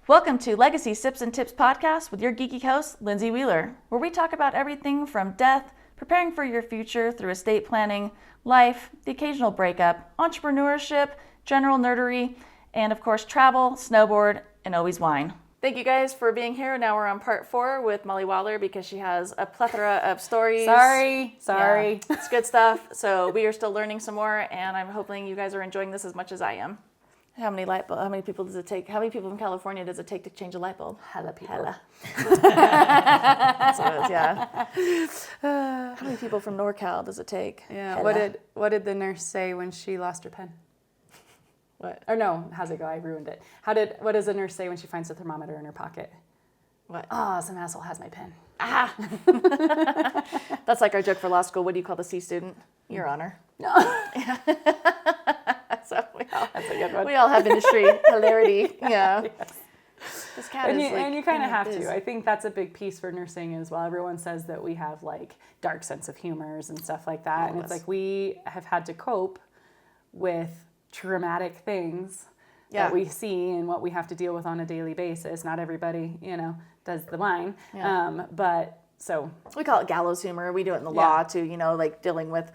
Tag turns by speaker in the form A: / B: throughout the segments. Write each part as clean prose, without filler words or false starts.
A: Welcome to Legacy Sips and Tips podcast with your geeky host, Lindsay Wheeler, where we talk about everything from death, preparing for your future through estate planning, life, the occasional breakup, entrepreneurship, general nerdery, and of course travel, snowboard, and always wine. Thank you guys for being here. Now we're on part 4 with Molly Waller because she has a plethora of stories.
B: Sorry.
A: Yeah, it's good stuff. So we are still learning some more, and I'm hoping you guys are enjoying this as much as I am. How many people does it take? How many people in California does it take to change a light bulb?
B: Hella people.
A: Hella. That's what it is, yeah. How many people from NorCal does it take?
B: Yeah.
A: Hella.
B: What did the nurse say when she lost her pen?
A: What?
B: Or no, how's it go? I ruined it. What does the nurse say when she finds the thermometer in her pocket?
A: What?
B: Oh, some asshole has my pen.
A: Ah. That's like our joke for law school. What do you call the C student? Your Honor.
B: No.
A: So
B: That's a good one.
A: we all have industry hilarity. Yeah.
B: Yes.
A: This cat
B: And
A: is
B: you kind of have
A: biz.
B: to. I think that's a big piece for nursing as well. Everyone says that we have like dark sense of humors and stuff like that. And it's like we have had to cope with traumatic things that we see and what we have to deal with on a daily basis. Not everybody, does the line.
A: Yeah.
B: But so
A: we call it gallows humor. We do it in the law too, like dealing with,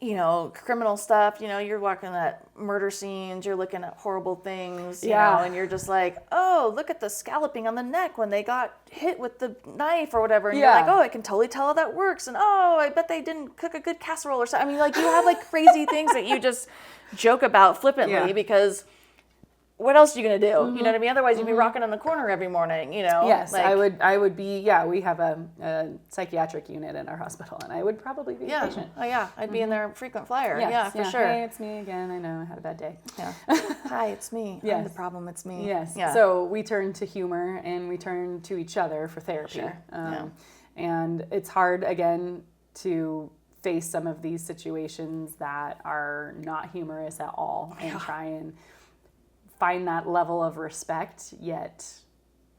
A: criminal stuff. You're walking at murder scenes, you're looking at horrible things, you know, and you're just like, oh, look at the scalloping on the neck when they got hit with the knife or whatever. And you're like, oh, I can totally tell how that works. And oh, I bet they didn't cook a good casserole or something. I mean, like you have like crazy things that you just joke about flippantly because what else are you going to do? Mm-hmm. You know what I mean? Otherwise you'd be rocking in the corner every morning,
B: Yes,
A: like,
B: I would be, we have a psychiatric unit in our hospital and I would probably be a patient.
A: Oh yeah, I'd be in their frequent flyer.
B: Yes,
A: yeah, for sure.
B: Hey, it's me again. I know I had a bad day.
A: Yeah. Hi, it's me.
B: Yes.
A: I'm the problem. It's me.
B: Yes.
A: Yeah.
B: So we turn to humor and we turn to each other for therapy.
A: Sure.
B: And it's hard, again, to face some of these situations that are not humorous at all and try and find that level of respect, yet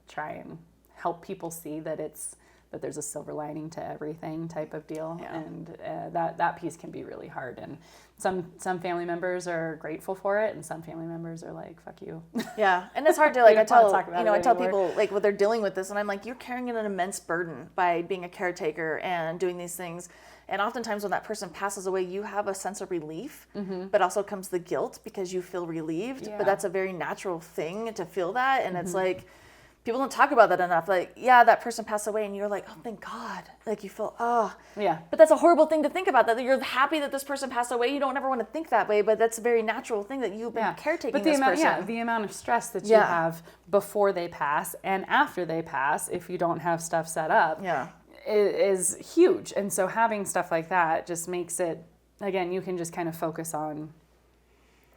B: try and help people see that that there's a silver lining to everything type of deal.
A: Yeah.
B: And that piece can be really hard. And some family members are grateful for it, and some family members are like, "Fuck you."
A: Yeah, and it's hard to I tell
B: anymore.
A: people like what they're dealing with this, and I'm like, you're carrying an immense burden by being a caretaker and doing these things. And oftentimes when that person passes away, you have a sense of relief, but also comes the guilt because you feel relieved.
B: Yeah.
A: But that's a very natural thing to feel that. And it's like, people don't talk about that enough. Like, that person passed away and you're like, oh, thank God. Like you feel,
B: Yeah.
A: But that's a horrible thing to think about, that you're happy that this person passed away. You don't ever want to think that way, but that's a very natural thing that you've been caretaking this person.
B: The amount of stress that you have before they pass and after they pass, if you don't have stuff set up, is huge. And so having stuff like that just makes it, again, you can just kind of focus on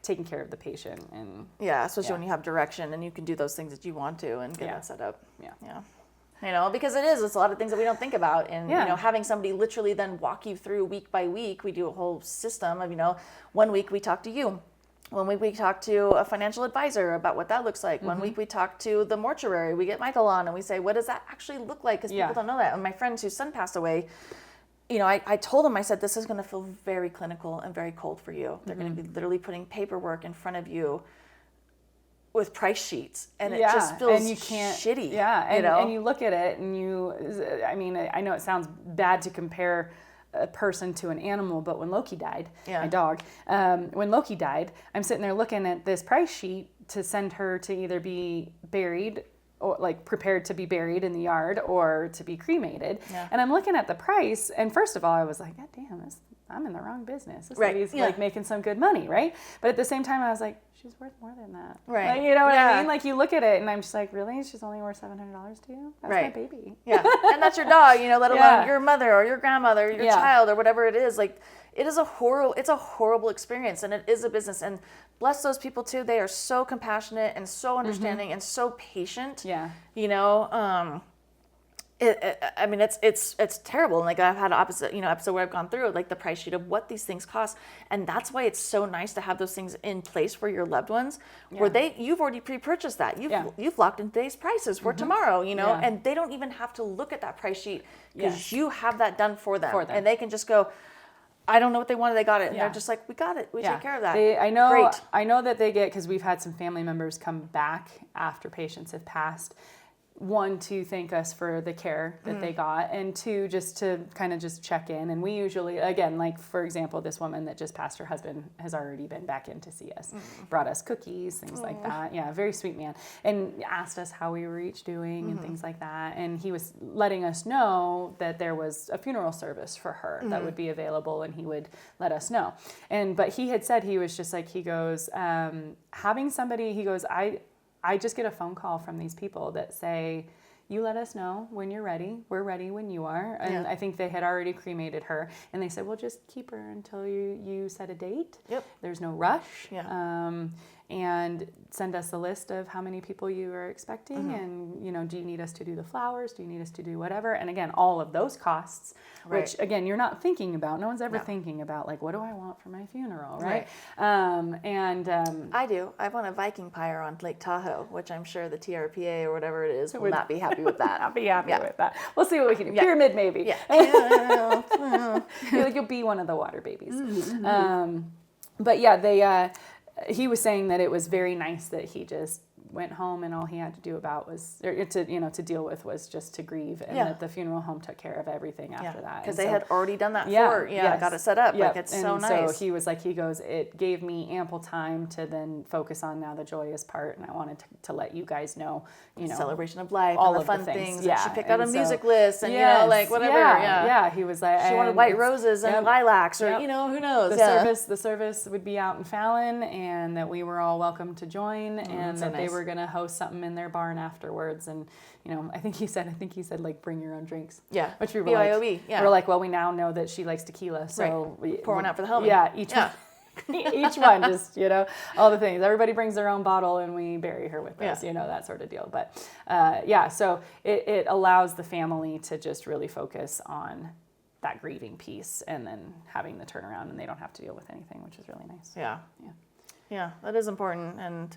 B: taking care of the patient. And
A: especially when you have direction and you can do those things that you want to and get that set up.
B: Yeah.
A: Because it's a lot of things that we don't think about. And, having somebody literally then walk you through week by week, we do a whole system of, 1 week we talk to you. 1 week we talk to a financial advisor about what that looks like. 1 week we talk to the mortuary. We get Michael on and we say, what does that actually look like? Because people don't know that. And my friend whose son passed away, I told him, I said, this is going to feel very clinical and very cold for you. They're going to be literally putting paperwork in front of you with price sheets. And it just feels
B: and you can't,
A: shitty.
B: Yeah, and you look at it and I know it sounds bad to compare a person to an animal, but when Loki died, my dog, when Loki died, I'm sitting there looking at this price sheet to send her to either be buried or like prepared to be buried in the yard or to be cremated. Yeah. And I'm looking at the price, and first of all, I was like, God damn, I'm in the wrong business. This lady's like making some good money, right? But at the same time, I was like, she's worth more than that.
A: Right.
B: Like, you know what I mean? Like you look at it and I'm just like, really? She's only worth $700 to you? That's my baby.
A: Yeah. And that's your dog, let alone your mother or your grandmother or your child or whatever it is. Like it's a horrible experience, and it is a business. And bless those people too. They are so compassionate and so understanding and so patient.
B: Yeah.
A: It's terrible. And like I've had episode where I've gone through like the price sheet of what these things cost, and that's why it's so nice to have those things in place for your loved ones, where you've already pre-purchased that. You've locked in today's prices for tomorrow, and they don't even have to look at that price sheet because you have that done for them, and they can just go, I don't know what they wanted. They got it. And
B: Yeah.
A: they're just like, we got it. We take care of that.
B: I know.
A: Great.
B: I know that they get, because we've had some family members come back after patients have passed. One, to thank us for the care that they got, and two, just to kind of just check in. And we usually, again, like for example, this woman that just passed, her husband has already been back in to see us, brought us cookies, things like that. Yeah, very sweet man. And asked us how we were each doing and things like that. And he was letting us know that there was a funeral service for her that would be available, and he would let us know. But he had said, he was just like, he goes, having somebody, he goes, I just get a phone call from these people that say, you let us know when you're ready. We're ready when you are. And I think they had already cremated her. And they said, well, just keep her until you set a date.
A: Yep.
B: There's no rush.
A: Yeah.
B: And send us a list of how many people you are expecting. And, do you need us to do the flowers? Do you need us to do whatever? And again, all of those costs, which again, you're not thinking about. No one's ever thinking about, like, what do I want for my funeral, right?
A: I do. I want a Viking pyre on Lake Tahoe, which I'm sure the TRPA or whatever it is will not be happy with that.
B: Not be happy with that. We'll see what we can do. Pyramid, maybe.
A: Yeah.
B: You'll be one of the water babies. But yeah, he was saying that it was very nice that he just went home and all he had to do to deal with was just to grieve, and that the funeral home took care of everything after that.
A: Because they had already done that got it set up. Like, it's so nice.
B: So he was like, he goes, it gave me ample time to then focus on now the joyous part, and I wanted to let you guys know,
A: celebration of life,
B: all
A: and the
B: of
A: fun
B: the things.
A: things. She picked out a music list, and like whatever.
B: He was like,
A: she wanted white roses and lilacs, or who knows.
B: The service would be out in Fallon, and that we were all welcome to join, and that they were going to host something in their barn afterwards. And I think he said like, bring your own drinks. Yeah, which we were
A: BYOB.
B: We're like, well, we now know that she likes tequila, so we
A: pour one out for the homie.
B: Yeah, each one, just all the things. Everybody brings their own bottle, and we bury her with us. That sort of deal. But so it allows the family to just really focus on that grieving piece, and then having the turnaround, and they don't have to deal with anything, which is really nice.
A: Yeah, that is important. And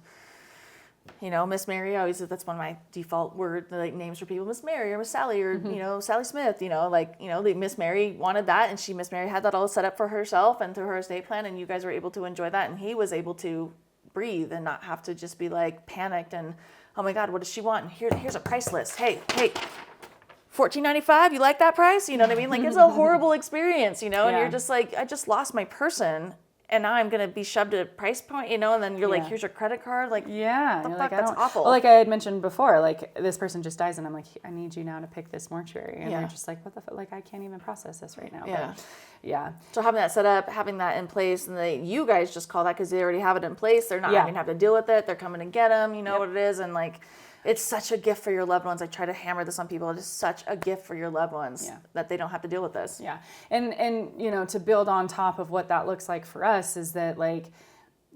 A: Miss Mary, that's one of my default names for people, Miss Mary or Miss Sally or, Sally Smith, Miss Mary wanted that, and Miss Mary had that all set up for herself and through her estate plan, and you guys were able to enjoy that, and he was able to breathe and not have to just be like panicked and, oh my God, what does she want? And here's a price list. Hey, $14.95, you like that price? You know what I mean? Like, it's a horrible experience, and you're just like, I just lost my person. And now I'm going to be shoved at a price point, and then you're like, here's your credit card. Like, that's awful.
B: Well, like I had mentioned before, like, this person just dies, and I'm like, I need you now to pick this mortuary. And they're just like, what the fuck? Like, I can't even process this right now. But,
A: so having that set up, having that in place, and you guys just call that because they already have it in place. They're not having to have to deal with it. They're coming to get them. You know what it is. And, like, it's such a gift for your loved ones. I try to hammer this on people. It is such a gift for your loved ones that they don't have to deal with this.
B: Yeah. And to build on top of what that looks like for us is that, like,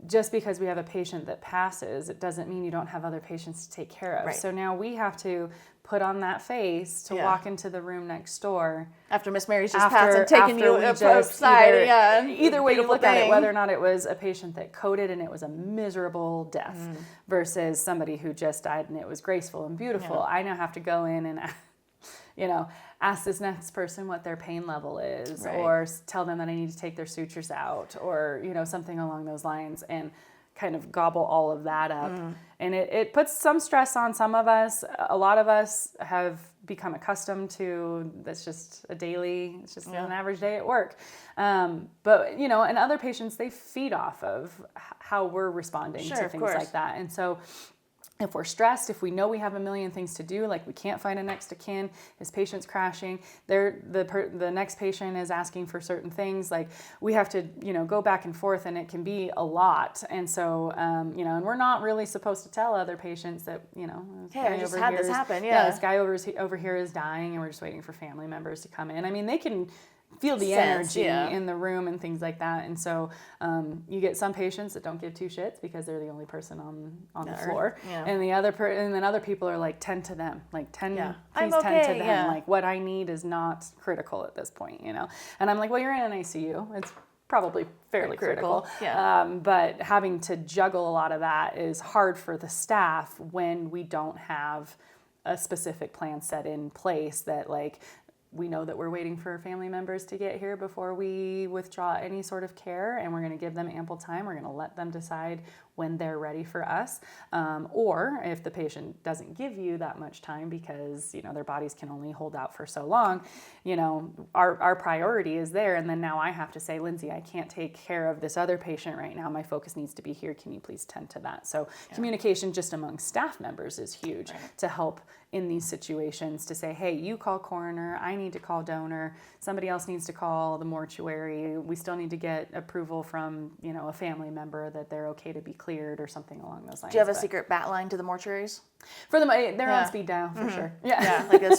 B: just because we have a patient that passes, it doesn't mean you don't have other patients to take care of. Right. So now we have to put on that face to walk into the room next door.
A: After Miss Mary's just passed and taken you outside.
B: Either way you look at it, whether or not it was a patient that coded and it was a miserable death versus somebody who just died and it was graceful and beautiful. Yeah. I now have to go in and, ask this next person what their pain level is, or tell them that I need to take their sutures out, or, something along those lines, and kind of gobble all of that up. And it puts some stress on some of us. A lot of us have become accustomed to, that's just it's just an average day at work. But, and other patients, they feed off of how we're responding to things like that. And so if we're stressed, if we know we have a million things to do, like we can't find a next of kin, his patient's crashing, the next patient is asking for certain things, like we have to, go back and forth, and it can be a lot. And so, and we're not really supposed to tell other patients that,
A: hey, I just had this happen.
B: This guy over here is dying, and we're just waiting for family members to come in. I mean, they can feel the energy in the room and things like that. And so you get some patients that don't give two shits because they're the only person on the floor. Yeah. And and then other people are like, tend to them. Like, tend to them. Yeah. Like, what I need is not critical at this point, And I'm like, well, you're in an ICU. It's probably fairly critical. Yeah. But having to juggle a lot of that is hard for the staff when we don't have a specific plan set in place that, like, we know that we're waiting for family members to get here before we withdraw any sort of care, and we're going to give them ample time. We're going to let them decide when they're ready for us. Or if the patient doesn't give you that much time because, their bodies can only hold out for so long, our priority is there. And then now I have to say, Lindsay, I can't take care of this other patient right now. My focus needs to be here. Can you please tend to that? So communication just among staff members is huge to help in these situations, to say, hey, you call coroner, I need to call donor, somebody else needs to call the mortuary, we still need to get approval from, a family member that they're okay to be cleared or something along those lines.
A: Do you have a secret bat line to the mortuaries?
B: For them, they're on speed dial for sure.
A: Yeah, like a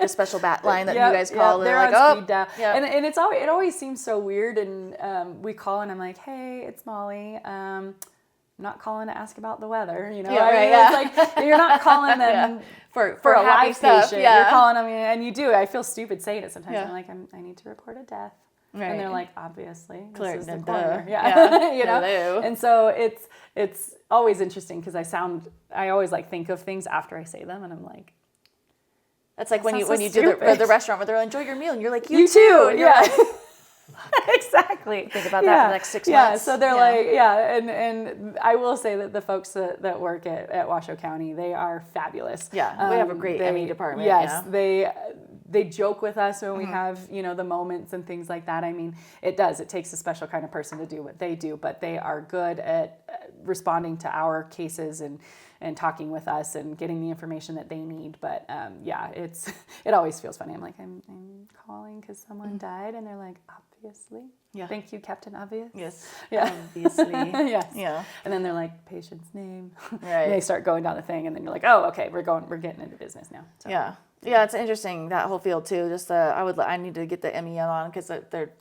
A: special bat line that you guys call.
B: They're on speed dial. And it always seems so weird. And we call and I'm like, hey, it's Molly. I'm not calling to ask about the weather. It's like you're not calling them for a live patient. You're calling them, and you do. I feel stupid saying it sometimes. I'm like, I need to report a death. Right. And they're like, obviously, this is the coroner. And so it's always interesting because I always think of things after I say them, and I'm like,
A: that's like when you do the restaurant where they're like, enjoy your meal, and you're like, you too. And
B: yeah. Exactly.
A: Think about that for the next 6 months.
B: Yeah, so they're like, and I will say that the folks that work at Washoe County, they are fabulous.
A: Yeah, we have a great ME department.
B: Yes, they joke with us when we have, the moments and things like that. I mean, it takes a special kind of person to do what they do, but they are good at responding to our cases and talking with us and getting the information that they need. But it always feels funny. I'm like, I'm calling because someone died, and they're like, obviously. Yeah. Thank you, Captain Obvious.
A: Yes.
B: Yeah.
A: Obviously.
B: Yes. Yeah. And then they're like, patient's name. Right. And they start going down the thing, and then you're like, oh, okay, we're getting into business now. So.
A: Yeah. Yeah, it's interesting, that whole field too. Just I need to get the MEM on because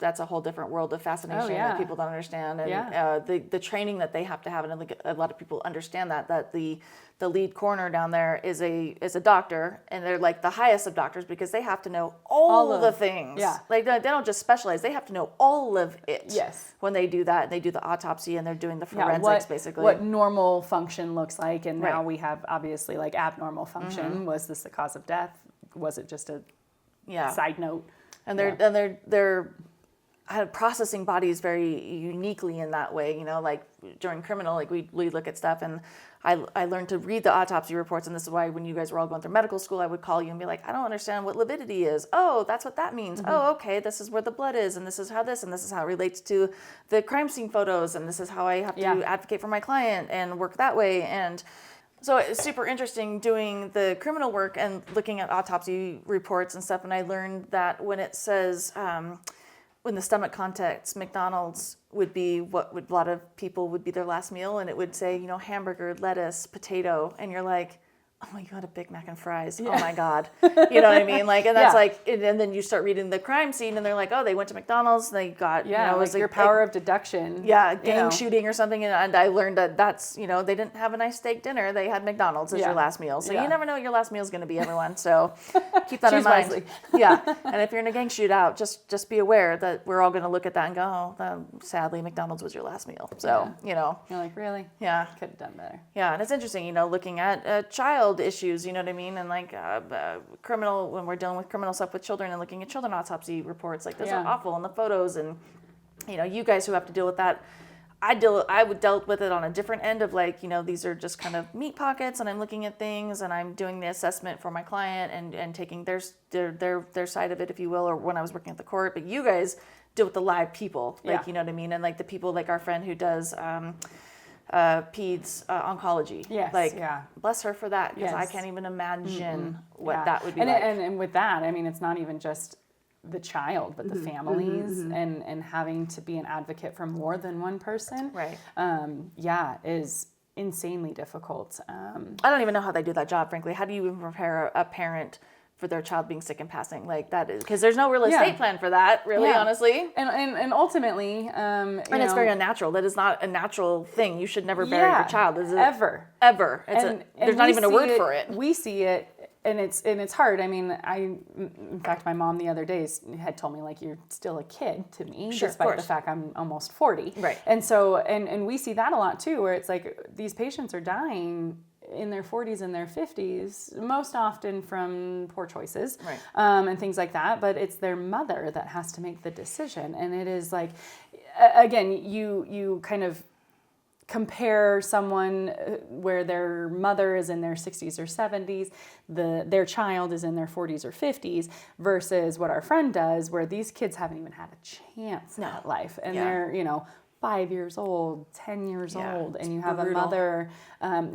A: that's a whole different world of fascination that people don't understand, and the training that they have to have, and I think a lot of people understand that the lead coroner down there is a doctor, and they're like the highest of doctors because they have to know all the things. Yeah, like they don't just specialize; they have to know all of it.
B: Yes,
A: when they do that, they do the autopsy and they're doing the forensics basically.
B: What normal function looks like, and now we have obviously like abnormal function. Was this the cause of death? Was it just a side note? And
A: they're processing bodies very uniquely in that way. Like during criminal, like we look at stuff, and I learned to read the autopsy reports, and this is why when you guys were all going through medical school, I would call you and be like, I don't understand what lividity is. Oh, that's what that means. Oh, okay, this is where the blood is, and this is how it relates to the crime scene photos, and this is how I have to advocate for my client and work that way. And so it's super interesting doing the criminal work and looking at autopsy reports and stuff. And I learned that when it says, when the stomach contents, McDonald's would be what a lot of people would be their last meal. And it would say, hamburger, lettuce, potato. And you're like, oh my God, a Big Mac and fries. Yeah. Oh my God. You know what I mean? Like, and that's and then you start reading the crime scene, and they're like, oh, they went to McDonald's, and they got,
B: it was your power of deduction.
A: Yeah, gang shooting or something. And I learned that's, they didn't have a nice steak dinner. They had McDonald's as your last meal. So you never know what your last meal is going to be, everyone. So keep that in mind. Wisely. Yeah. And if you're in a gang shootout, just be aware that we're all going to look at that and go, oh, sadly, McDonald's was your last meal. So,
B: You're like, really?
A: Yeah.
B: Could have done better.
A: Yeah. And it's interesting, looking at child issues, you know what I mean? And like criminal, when we're dealing with criminal stuff with children and looking at children autopsy reports, like those are awful, and the photos, and you guys who have to deal with that, I would dealt with it on a different end of like, these are just kind of meat pockets, and I'm looking at things, and I'm doing the assessment for my client and taking their side of it, if you will, or when I was working at the court. But you guys deal with the live people, like, you know what I mean? And like the people, like our friend who does peds oncology.
B: Yes.
A: Like, bless her for that, because I can't even imagine what that would be
B: like.
A: like.
B: And with that, I mean, it's not even just the child, but the families and having to be an advocate for more than one person.
A: Right.
B: Is insanely difficult.
A: I don't even know how they do that job, frankly. How do you even prepare a parent for their child being sick and passing? Like, that is, because there's no real estate plan for that, really, honestly.
B: And ultimately,
A: it's very unnatural. That is not a natural thing. You should never bury your child. Is it
B: ever?
A: There's not even a word for it.
B: We see it. And it's hard. I mean, in fact, my mom the other day had told me, like, you're still a kid to me, despite the fact I'm almost 40.
A: Right.
B: And so, and we see that a lot too, where it's like these patients are dying in their 40s and their 50s, most often from poor choices,
A: right.
B: And things like that. But it's their mother that has to make the decision. And it is like, again, you kind of compare someone where their mother is in their 60s or 70s, their child is in their 40s or 50s, versus what our friend does, where these kids haven't even had a chance at life. And they're, 5 years old, 10 years old, and you have brutal. A mother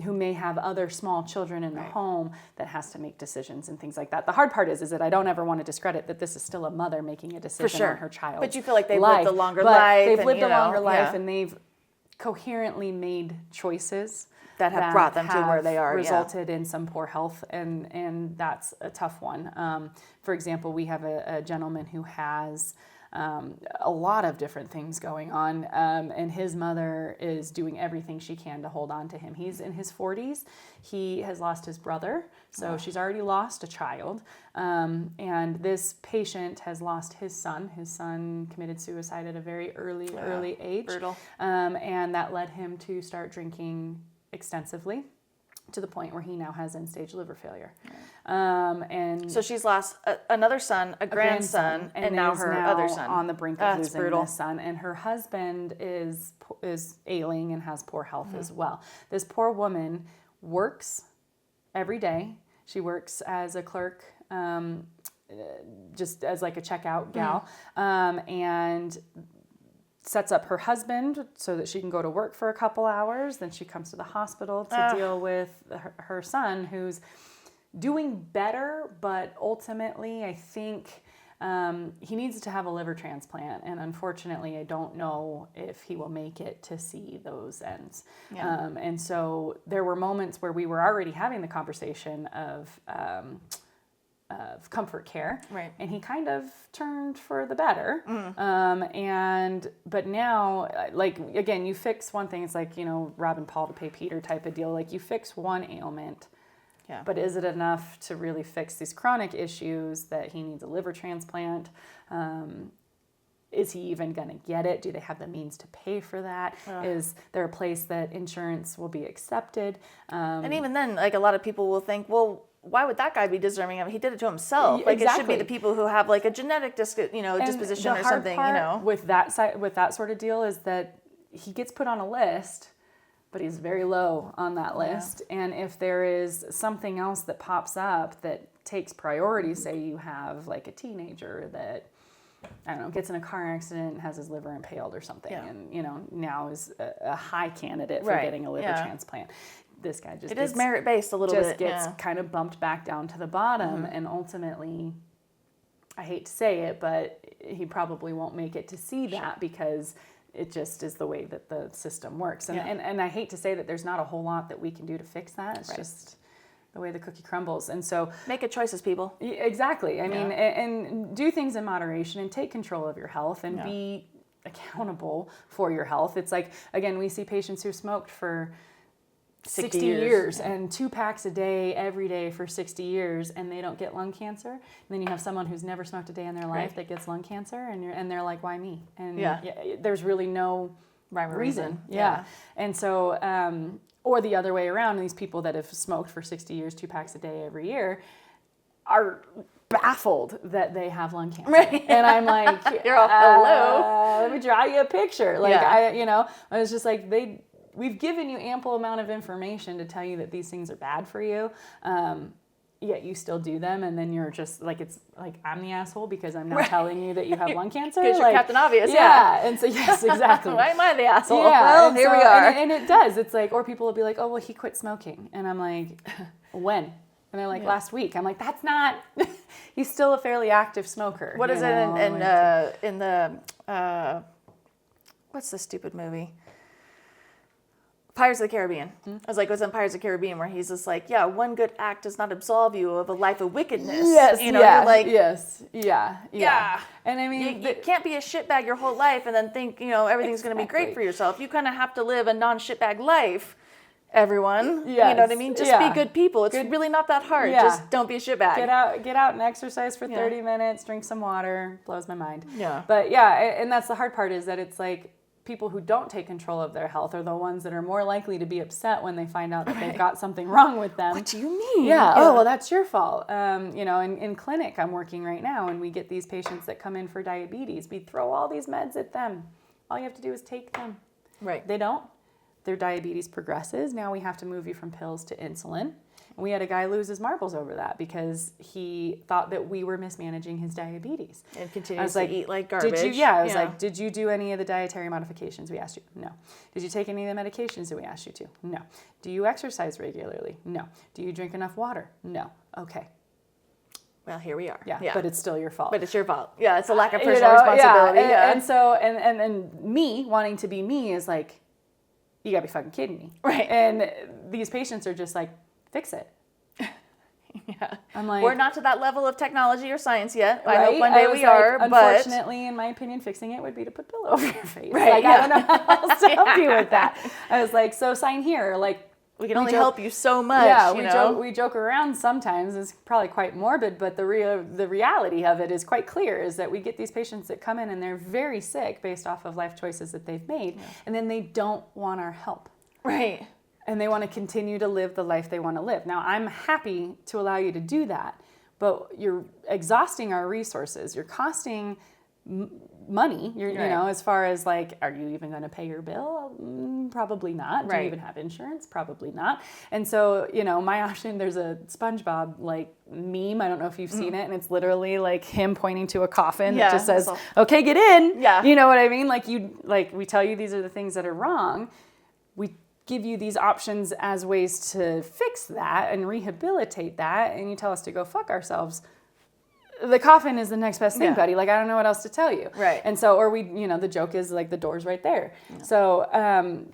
B: who may have other small children in the home that has to make decisions and things like that. The hard part is that I don't ever want to discredit that this is still a mother making a decision on her child.
A: But you feel like they've lived a longer life.
B: They've lived a longer life, and they've coherently made choices
A: that have brought them to where they are,
B: resulted in some poor health, and that's a tough one. For example, we have a gentleman who has a lot of different things going on, and his mother is doing everything she can to hold on to him. He's in his 40s. He has lost his brother, so she's already lost a child. And this patient has lost his son. His son committed suicide at a very early age.
A: Brutal.
B: And that led him to start drinking extensively, to the point where he now has end-stage liver failure. And
A: so she's lost another son, a grandson, and now her other son.
B: On the brink of losing this son. And her husband is ailing and has poor health as well. This poor woman works every day. She works as a clerk, just as like a checkout gal, and sets up her husband so that she can go to work for a couple hours. Then she comes to the hospital to deal with her son, who's doing better, but ultimately I think he needs to have a liver transplant. And unfortunately, I don't know if he will make it to see those ends. Yeah. And so there were moments where we were already having the conversation of comfort care,
A: right?
B: And he kind of turned for the better. But now, like, again, you fix one thing. It's like, Rob and Paul to pay Peter type of deal. Like, you fix one ailment, but is it enough to really fix these chronic issues that he needs a liver transplant? Is he even going to get it? Do they have the means to pay for that? Is there a place that insurance will be accepted?
A: And even then, like, a lot of people will think, well, why would that guy be deserving of it? He did it to himself. Like, it should be the people who have like a genetic disposition or something.
B: With that sort of deal is that he gets put on a list, but he's very low on that list. And if there is something else that pops up that takes priority, say you have like a teenager that, I don't know, gets in a car accident and has his liver impaled or something, and now is a high candidate for getting a liver transplant. This guy just
A: is merit-based a little bit.
B: Just gets kind of bumped back down to the bottom, and ultimately, I hate to say it, but he probably won't make it to see that because it just is the way that the system works. And I hate to say that there's not a whole lot that we can do to fix that. It's just the way the cookie crumbles. And so
A: make good choices, people.
B: Exactly. I mean, and do things in moderation and take control of your health and be accountable for your health. It's like, again, we see patients who smoked for 60 years and 2 packs a day every day for 60 years, and they don't get lung cancer. And then you have someone who's never smoked a day in their life that gets lung cancer, and they're like, why me? And there's really no rhyme or reason. Yeah. And so, or the other way around, these people that have smoked for 60 years, 2 packs a day every year, are baffled that they have lung cancer. Right. And I'm like,
A: you're all, hello.
B: Let me draw you a picture. Like, I was just like, we've given you ample amount of information to tell you that these things are bad for you, yet you still do them, and then you're just like, it's like, I'm the asshole because I'm now telling you that you have lung cancer.
A: Because you're Captain Obvious.
B: And so, yes, exactly.
A: Why am I the asshole?
B: Yeah,
A: well, here we are.
B: And it does. It's like, or people will be like, oh, well, he quit smoking. And I'm like, when? And they're like, last week. I'm like, that's not, he's still a fairly active smoker.
A: What is it in the, what's the stupid movie? Pirates of the Caribbean. I was like, it was in Pirates of the Caribbean where he's just like, one good act does not absolve you of a life of wickedness.
B: Yes,
A: you're like,
B: yeah. And I mean,
A: you can't be a shitbag your whole life and then think, everything's going to be great for yourself. You kind of have to live a non-shitbag life, everyone.
B: Yes.
A: You know what I mean? Just be good people. It's really not that hard. Just don't be a shitbag.
B: Get out and exercise for 30 minutes, drink some water, blows my mind.
A: Yeah.
B: But and that's the hard part, is that it's like, people who don't take control of their health are the ones that are more likely to be upset when they find out that they've got something wrong with them.
A: What do you mean?
B: Yeah. Oh, well, that's your fault. In clinic, I'm working right now, and we get these patients that come in for diabetes. We throw all these meds at them. All you have to do is take them.
A: Right.
B: They don't. Their diabetes progresses. Now we have to move you from pills to insulin. We had a guy lose his marbles over that because he thought that we were mismanaging his diabetes.
A: And continues to eat like garbage.
B: I was like, did you do any of the dietary modifications we asked you? No. Did you take any of the medications that we asked you to? No. Do you exercise regularly? No. Do you drink enough water? No. Okay.
A: Well, here we are.
B: Yeah. But it's still your fault.
A: But it's your fault. Yeah, it's a lack of personal responsibility.
B: Yeah. And so, and me wanting to be me is like, you gotta be fucking kidding me.
A: Right.
B: And these patients are just like, fix it.
A: Yeah.
B: I'm like,
A: we're not to that level of technology or science yet.
B: Right?
A: I hope one day we are, but
B: unfortunately, in my opinion, fixing it would be to put pillow over your face.
A: Right.
B: Like, I don't know how else to help you with that. I was like, so sign here. Like,
A: we can only help you so much.
B: Yeah, we joke around sometimes. It's probably quite morbid, but the reality of it is quite clear, is that we get these patients that come in and they're very sick based off of life choices that they've made, and then they don't want our help.
A: Right.
B: And they want to continue to live the life they want to live. Now, I'm happy to allow you to do that, but you're exhausting our resources. You're costing money, you know, as far as like, are you even going to pay your bill? Probably not. Do you even have insurance? Probably not. And so, my option, there's a SpongeBob like meme. I don't know if you've seen it. And it's literally like him pointing to a coffin that just says, okay, get in.
A: Yeah.
B: You know what I mean? Like we tell you these are the things that are wrong. We give you these options as ways to fix that and rehabilitate that. And you tell us to go fuck ourselves. The coffin is the next best thing, buddy. Like, I don't know what else to tell you.
A: Right.
B: And so, or the joke is like the door's right there. Yeah. So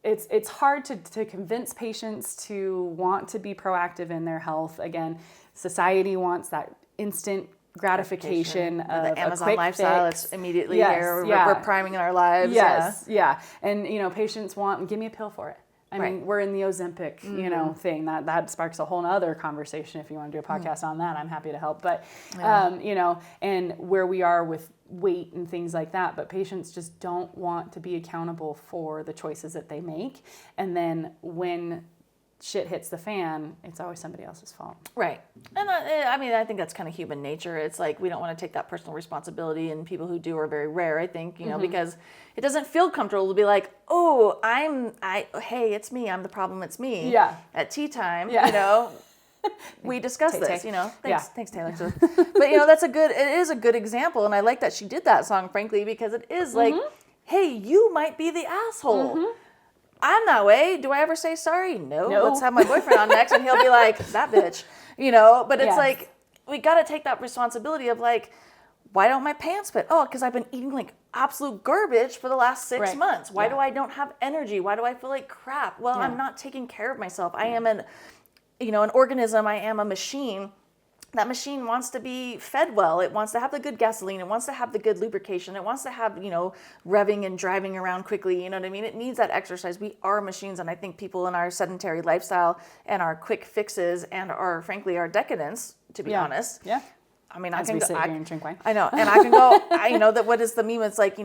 B: it's hard to convince patients to want to be proactive in their health. Again, society wants that instant gratification of
A: the Amazon
B: a quick
A: lifestyle.
B: fix.
A: It's immediately here. We're priming our lives.
B: Yes. Yeah. And, patients want, give me a pill for it. I mean, we're in the Ozempic, thing that sparks a whole other conversation. If you want to do a podcast on that, I'm happy to help. But, and where we are with weight and things like that, but patients just don't want to be accountable for the choices that they make. And then when shit hits the fan, it's always somebody else's fault.
A: Right. And I think that's kind of human nature. It's like we don't want to take that personal responsibility, and people who do are very rare, I think, because it doesn't feel comfortable to be like, oh, hey, it's me, I'm the problem, it's me.
B: Yeah.
A: At tea time,
B: Yeah.
A: we discuss this,
B: Thanks,
A: thanks Taylor. But it is a good example, and I like that she did that song, frankly, because it is like, hey, you might be the asshole. I'm that way. Do I ever say sorry? No. Let's have my boyfriend on next, and he'll be like, that bitch, But it's like, we got to take that responsibility of like, why don't my pants fit? Oh, because I've been eating like absolute garbage for the last 6 months. Why do I don't have energy? Why do I feel like crap? Well, I'm not taking care of myself. I am an organism. I am a machine. That machine wants to be fed well. It wants to have the good gasoline. It wants to have the good lubrication. It wants to have, revving and driving around quickly. You know what I mean? It needs that exercise. We are machines. And I think people in our sedentary lifestyle and our quick fixes and frankly, our decadence, to be honest.
B: Yeah.
A: I mean,
B: I can sit here and drink wine.
A: I know. And I can go, that what is the meme? It's like,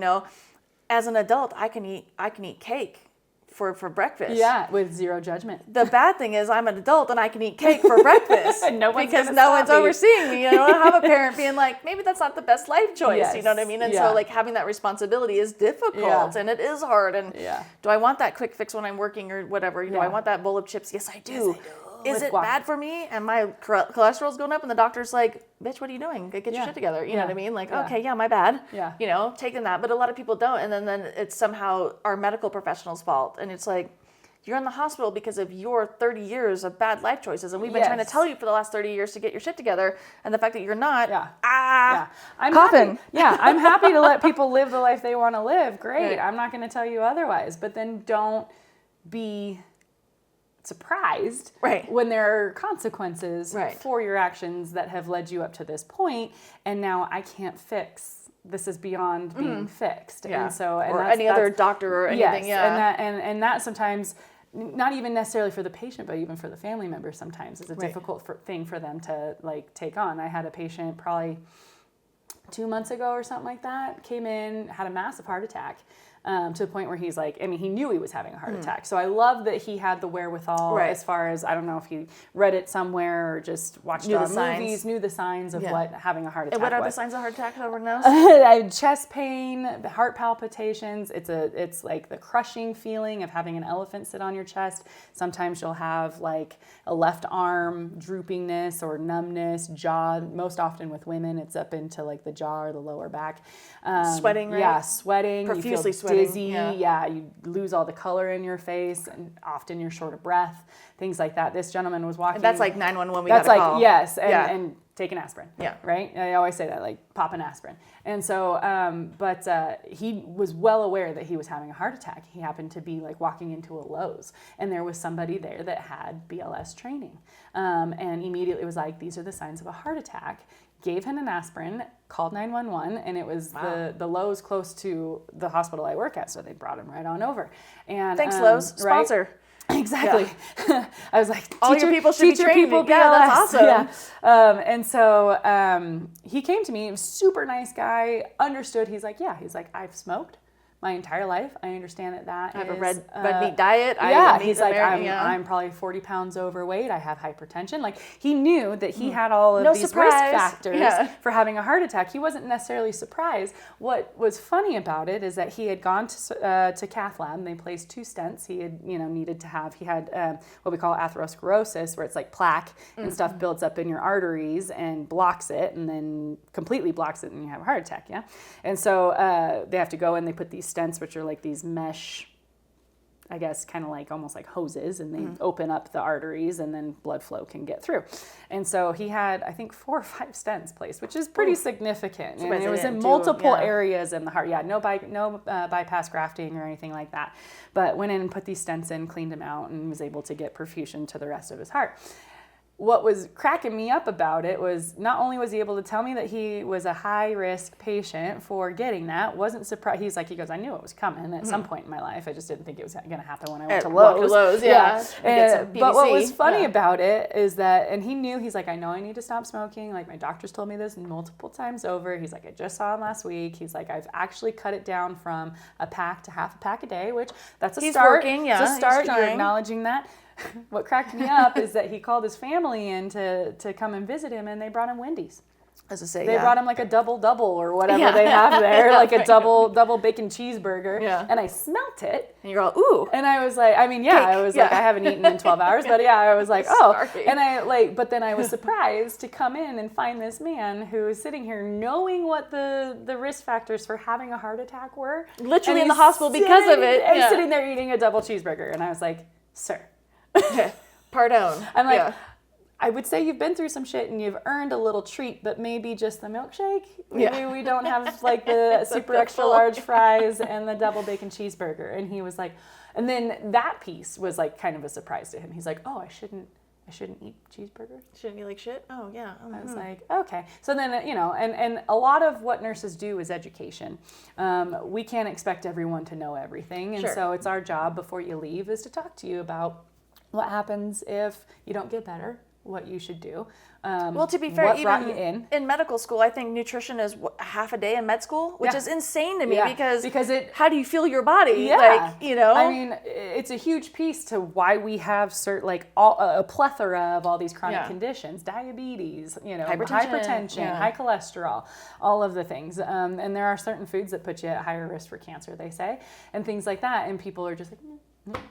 A: as an adult, I can eat cake for breakfast.
B: Yeah, with zero judgment.
A: The bad thing is I'm an adult and I can eat cake for breakfast because no one's overseeing me. I don't have a parent being like, maybe that's not the best life choice.
B: Yes.
A: You know what I mean? And so like having that responsibility is difficult and it is hard. And do I want that quick fix when I'm working or whatever? Do I want that bowl of chips? Yes, I do. Is it bad for me? And my cholesterol's going up and the doctor's like, bitch, what are you doing? Get your shit together. You know what I mean? Like, okay, my bad.
B: Yeah.
A: Taking that. But a lot of people don't. And then it's somehow our medical professional's fault. And it's like, you're in the hospital because of your 30 years of bad life choices. And we've been trying to tell you for the last 30 years to get your shit together. And the fact that you're not,
B: I'm
A: coffin.
B: I'm happy to let people live the life they want to live. Great. Right. I'm not going to tell you otherwise. But then don't be surprised when there are consequences for your actions that have led you up to this point, and now I can't fix. This is beyond being fixed. And so,
A: or any other doctor or anything.
B: Yes, and that sometimes, not even necessarily for the patient, but even for the family member, sometimes is a difficult thing for them to like take on. I had a patient probably 2 months ago or something like that, came in, had a massive heart attack. to the point where he's like, I mean, he knew he was having a heart attack. So I love that he had the wherewithal as far as, I don't know if he read it somewhere or just watched movies, knew the signs of what having a heart attack was.
A: And what are the signs of heart attack? Everyone knows?
B: Chest pain, heart palpitations. It's like the crushing feeling of having an elephant sit on your chest. Sometimes you'll have like a left arm droopingness or numbness, jaw. Most often with women, it's up into like the jaw or the lower back.
A: Sweating, right?
B: Yeah, sweating.
A: Profusely
B: you feel
A: sweating.
B: Dizzy. Yeah, you lose all the color in your face, and often you're short of breath. Things like that. This gentleman was walking.
A: And that's like 911.
B: That's like
A: call.
B: Yes, and take an aspirin.
A: Yeah.
B: Right. I always say that, like pop an aspirin. And so, but he was well aware that he was having a heart attack. He happened to be like walking into a Lowe's, and there was somebody there that had BLS training, and immediately was like, "These are the signs of a heart attack." Gave him an aspirin, called 911, and it was the Lowe's close to the hospital I work at, so they brought him right on over. And
A: thanks, Lowe's sponsor.
B: Right? Exactly. Yeah. I was like,
A: all your people should be trained.
B: People
A: yeah, that's awesome.
B: Yeah. And so he came to me. He was a super nice guy. Understood. He's like, I've smoked my entire life. I understand that
A: I have a red meat diet.
B: He's like, I'm probably 40 pounds overweight. I have hypertension. Like, he knew that he had all of these risk factors for having a heart attack. He wasn't necessarily surprised. What was funny about it is that he had gone to cath lab, and they placed 2 stents. He had, needed to have. He had what we call atherosclerosis, where it's like plaque and stuff builds up in your arteries and blocks it, and then completely blocks it, and you have a heart attack. Yeah, and so they have to go and they put these stents, which are like these mesh, I guess, kind of like almost like hoses, and they open up the arteries, and then blood flow can get through. And so he had, I think, 4 or 5 stents placed, which is pretty significant. And it was in multiple areas in the heart. Yeah, no bypass grafting or anything like that. But went in and put these stents in, cleaned them out, and was able to get perfusion to the rest of his heart. What was cracking me up about it was not only was he able to tell me that he was a high-risk patient for getting that, wasn't surprised. He goes, I knew it was coming at some point in my life. I just didn't think it was going to happen when I went to Lowe's. But what was funny about it is that, and he knew, he's like, I know I need to stop smoking. Like, my doctors told me this multiple times over. He's like, I just saw him last week. He's like, I've actually cut it down from a pack to half a pack a day, which that's a start.
A: He's working,
B: It's a start. You're acknowledging that. What cracked me up is that he called his family in to come and visit him, and they brought him Wendy's.
A: As I say,
B: they brought him like a double or whatever they have there, like a double bacon cheeseburger. Yeah. And I smelt it.
A: And you're all, ooh.
B: And I was like, I mean, I was like, I haven't eaten in 12 hours, but I was like, oh. Sorry. And but then I was surprised to come in and find this man who is sitting here knowing what the risk factors for having a heart attack were.
A: Literally in the hospital because of it.
B: And sitting there eating a double cheeseburger. And I was like, sir.
A: Pardon.
B: I'm like, I would say you've been through some shit and you've earned a little treat, but maybe just the milkshake. Maybe we don't have like the super extra large fries and the double bacon cheeseburger. And he was like, and then that piece was like kind of a surprise to him. He's like, oh, I shouldn't eat cheeseburgers.
A: Shouldn't you like shit? Oh yeah.
B: I was like, okay. So then, and a lot of what nurses do is education. We can't expect everyone to know everything. And so it's our job before you leave is to talk to you about what happens if you don't get better, what you should do.
A: Well, to be fair, even in medical school, I think nutrition is half a day in med school, which is insane to me because how do you feel your body?
B: Yeah. Like, I mean, it's a huge piece to why we have a plethora of all these chronic conditions, diabetes, hypertension, high cholesterol, all of the things. And there are certain foods that put you at higher risk for cancer, they say, and things like that. And people are just like,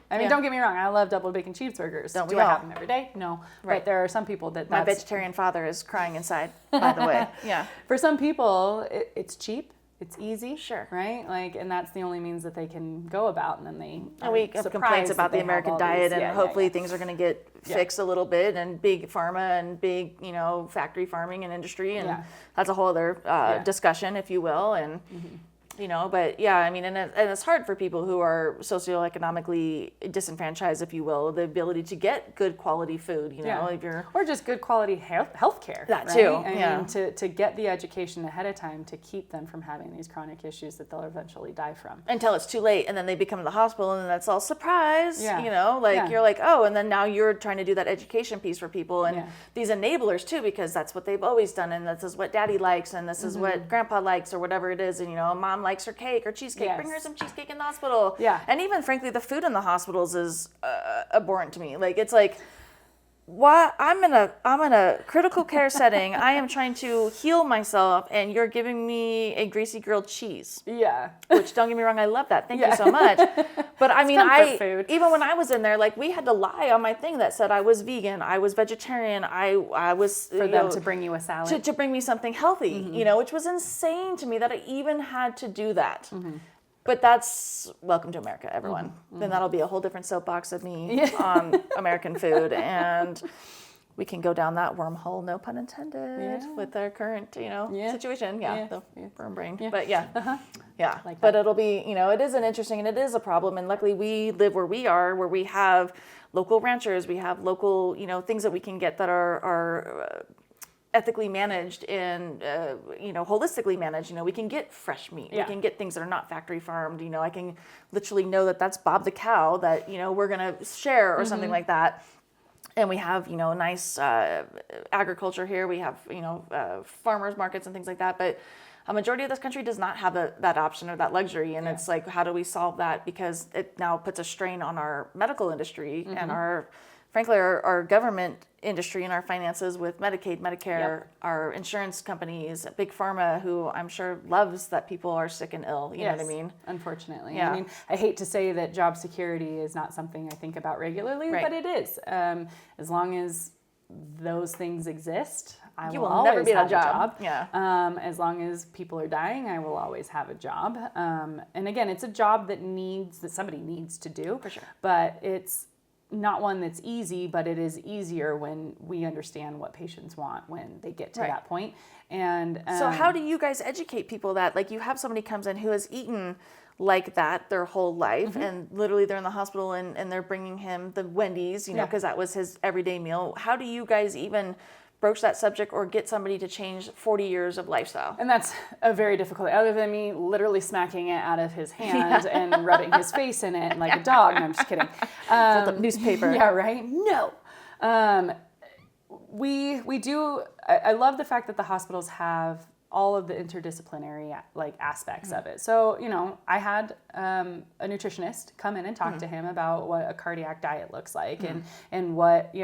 B: I mean, don't get me wrong. I love double bacon cheeseburgers. Do I have them every day? No. Right. But there are some people that's...
A: My vegetarian father is crying inside, by the way. Yeah.
B: For some people, it's cheap. It's easy.
A: Sure.
B: Right? Like, and that's the only means that they can go about. And then they
A: we have complaints about the American diet, and hopefully things are going to get fixed a little bit, and big pharma and big, factory farming and industry. And that's a whole other discussion, if you will. And... but I mean, and it's hard for people who are socioeconomically disenfranchised, if you will, the ability to get good quality food, if you're...
B: Or just good quality health care.
A: That too.
B: I mean, to get the education ahead of time to keep them from having these chronic issues that they'll eventually die from.
A: Until it's too late, and then they become in the hospital, and then that's all surprise, you're like, oh, and then now you're trying to do that education piece for people, and these enablers too, because that's what they've always done, and this is what daddy likes, and this is what grandpa likes, or whatever it is, and mom likes her cake or cheesecake.
B: Yes.
A: Bring her some cheesecake in the hospital.
B: Yeah.
A: And even frankly, the food in the hospitals is abhorrent to me. Like, it's like, what? I'm in a critical care setting. I am trying to heal myself, and you're giving me a greasy grilled cheese.
B: Yeah.
A: Which, don't get me wrong, I love that. Thank you so much. But I mean,
B: food.
A: even when I was in there, like, we had to lie on my thing that said I was vegan, I was vegetarian, I was
B: for them to bring you a salad,
A: to bring me something healthy, which was insane to me that I even had to do that. But that's welcome to America, everyone. Then that'll be a whole different soapbox of me on American food, and we can go down that wormhole, no pun intended, with our current, situation. The firm brain. But
B: Like
A: but it'll be, it is an interesting and it is a problem. And luckily we live where we are, where we have local ranchers, we have local, things that we can get that are ethically managed and holistically managed. We can get fresh meat. We can get things that are not factory farmed. I can literally know that that's Bob the cow that we're gonna share or something like that. And we have nice agriculture here. We have farmers markets and things like that. But a majority of this country does not have that option or that luxury. And it's like, how do we solve that? Because it now puts a strain on our medical industry and frankly, our government industry and our finances with Medicaid, Medicare, our insurance companies, Big Pharma, who I'm sure loves that people are sick and ill. You know what I mean?
B: Unfortunately. I mean, I hate to say that job security is not something I think about regularly, but it is. As long as those things exist, I will always never be have a job. As long as people are dying, I will always have a job. And again, it's a job that somebody needs to do.
A: For sure.
B: But it's not one that's easy, but it is easier when we understand what patients want when they get to that point. And
A: so how do you guys educate people that, like, you have somebody comes in who has eaten like that their whole life and literally they're in the hospital and they're bringing him the Wendy's, because that was his everyday meal. How do you guys even broach that subject or get somebody to change 40 years of lifestyle?
B: And that's a very difficult, other than me literally smacking it out of his hand and rubbing his face in it like a dog. No, I'm just kidding.
A: Fold up newspaper.
B: Yeah, right? No. We do, I love the fact that the hospitals have all of the interdisciplinary aspects of it. So, I had a nutritionist come in and talk to him about what a cardiac diet looks like and what,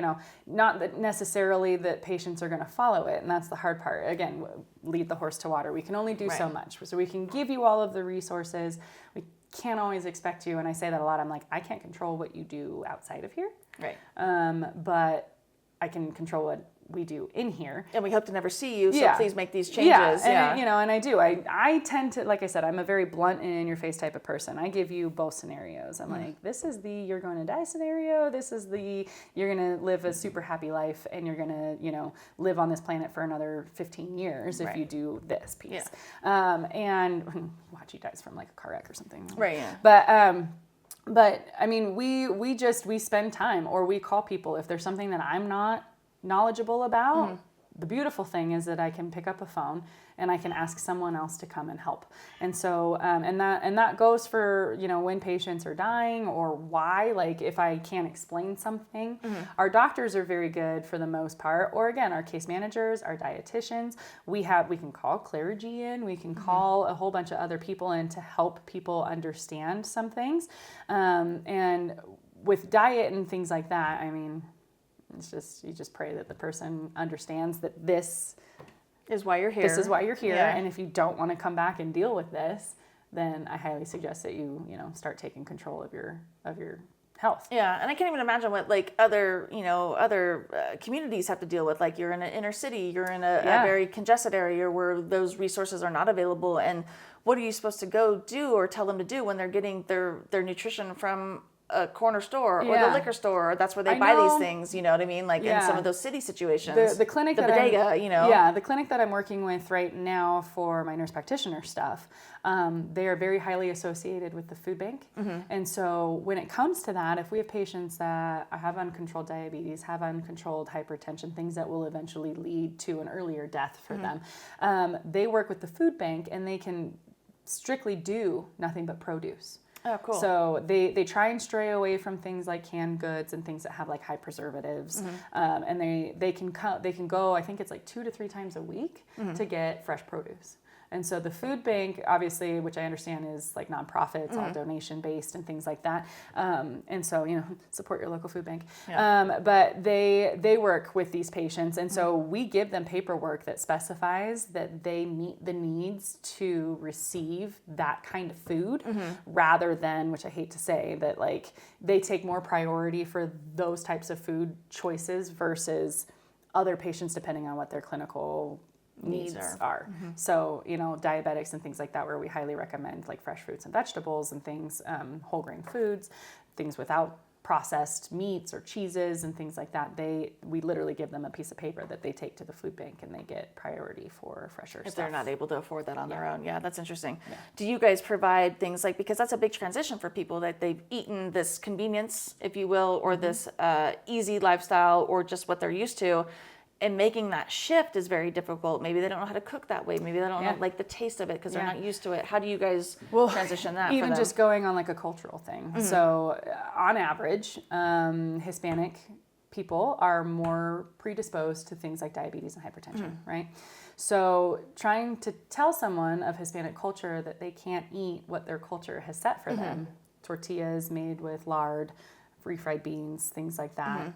B: not that necessarily that patients are going to follow it. And that's the hard part. Again, lead the horse to water. We can only do so much. So we can give you all of the resources. We can't always expect you. And I say that a lot. I'm like, I can't control what you do outside of here.
A: Right.
B: But I can control what we do in here.
A: And we hope to never see you, so please make these changes.
B: And I do. I tend to, like I said, I'm a very blunt and in-your-face type of person. I give you both scenarios. I'm like, this is the you're going to die scenario. This is the you're going to live a super happy life and you're going to, live on this planet for another 15 years if you do this piece. And watch, he dies from like a car wreck or something.
A: Right. Yeah.
B: But I mean, we spend time or we call people if there's something that I'm not knowledgeable about. The beautiful thing is that I can pick up a phone and I can ask someone else to come and help. And so, and that goes for, when patients are dying or why, like if I can't explain something, our doctors are very good for the most part, or again, our case managers, our dietitians, we can call clergy in, we can call a whole bunch of other people in to help people understand some things. And with diet and things like that, I mean, you just pray that the person understands that this
A: is why you're here.
B: This is why you're here. And if you don't want to come back and deal with this, then I highly suggest that you start taking control of your health.
A: Yeah, and I can't even imagine what other communities have to deal with. Like you're in an inner city, you're in a very congested area where those resources are not available. And what are you supposed to go do or tell them to do when they're getting their nutrition from a corner store or the liquor store, or that's where they buy these things, you know what I mean? Like in some of those city situations.
B: The clinic
A: the bodega,
B: Yeah, the clinic that I'm working with right now for my nurse practitioner stuff, they are very highly associated with the food bank. And so when it comes to that, if we have patients that have uncontrolled diabetes, have uncontrolled hypertension, things that will eventually lead to an earlier death for them, they work with the food bank and they can strictly do nothing but produce.
A: Oh, cool.
B: So they try and stray away from things like canned goods and things that have like high preservatives. And they can go, I think it's like 2 to 3 times a week to get fresh produce. And so the food bank, obviously, which I understand is like nonprofits, all donation based and things like that. And so, support your local food bank. Yeah. But they work with these patients. And so we give them paperwork that specifies that they meet the needs to receive that kind of food rather than, which I hate to say, that like they take more priority for those types of food choices versus other patients depending on what their clinical needs are. So, diabetics and things like that, where we highly recommend like fresh fruits and vegetables and things, whole grain foods, things without processed meats or cheeses and things like that. We literally give them a piece of paper that they take to the food bank and they get priority for fresher stuff.
A: If they're not able to afford that on their own. Yeah, that's interesting. Yeah. Do you guys provide things like, because that's a big transition for people, that they've eaten this convenience, if you will, or this easy lifestyle, or just what they're used to, and making that shift is very difficult. Maybe they don't know how to cook that way. Maybe they don't know like the taste of it because they're not used to it. How do you guys transition that?
B: Even just going on like a cultural thing. So on average, Hispanic people are more predisposed to things like diabetes and hypertension, right? So trying to tell someone of Hispanic culture that they can't eat what their culture has set for them, tortillas made with lard, refried beans, things like that.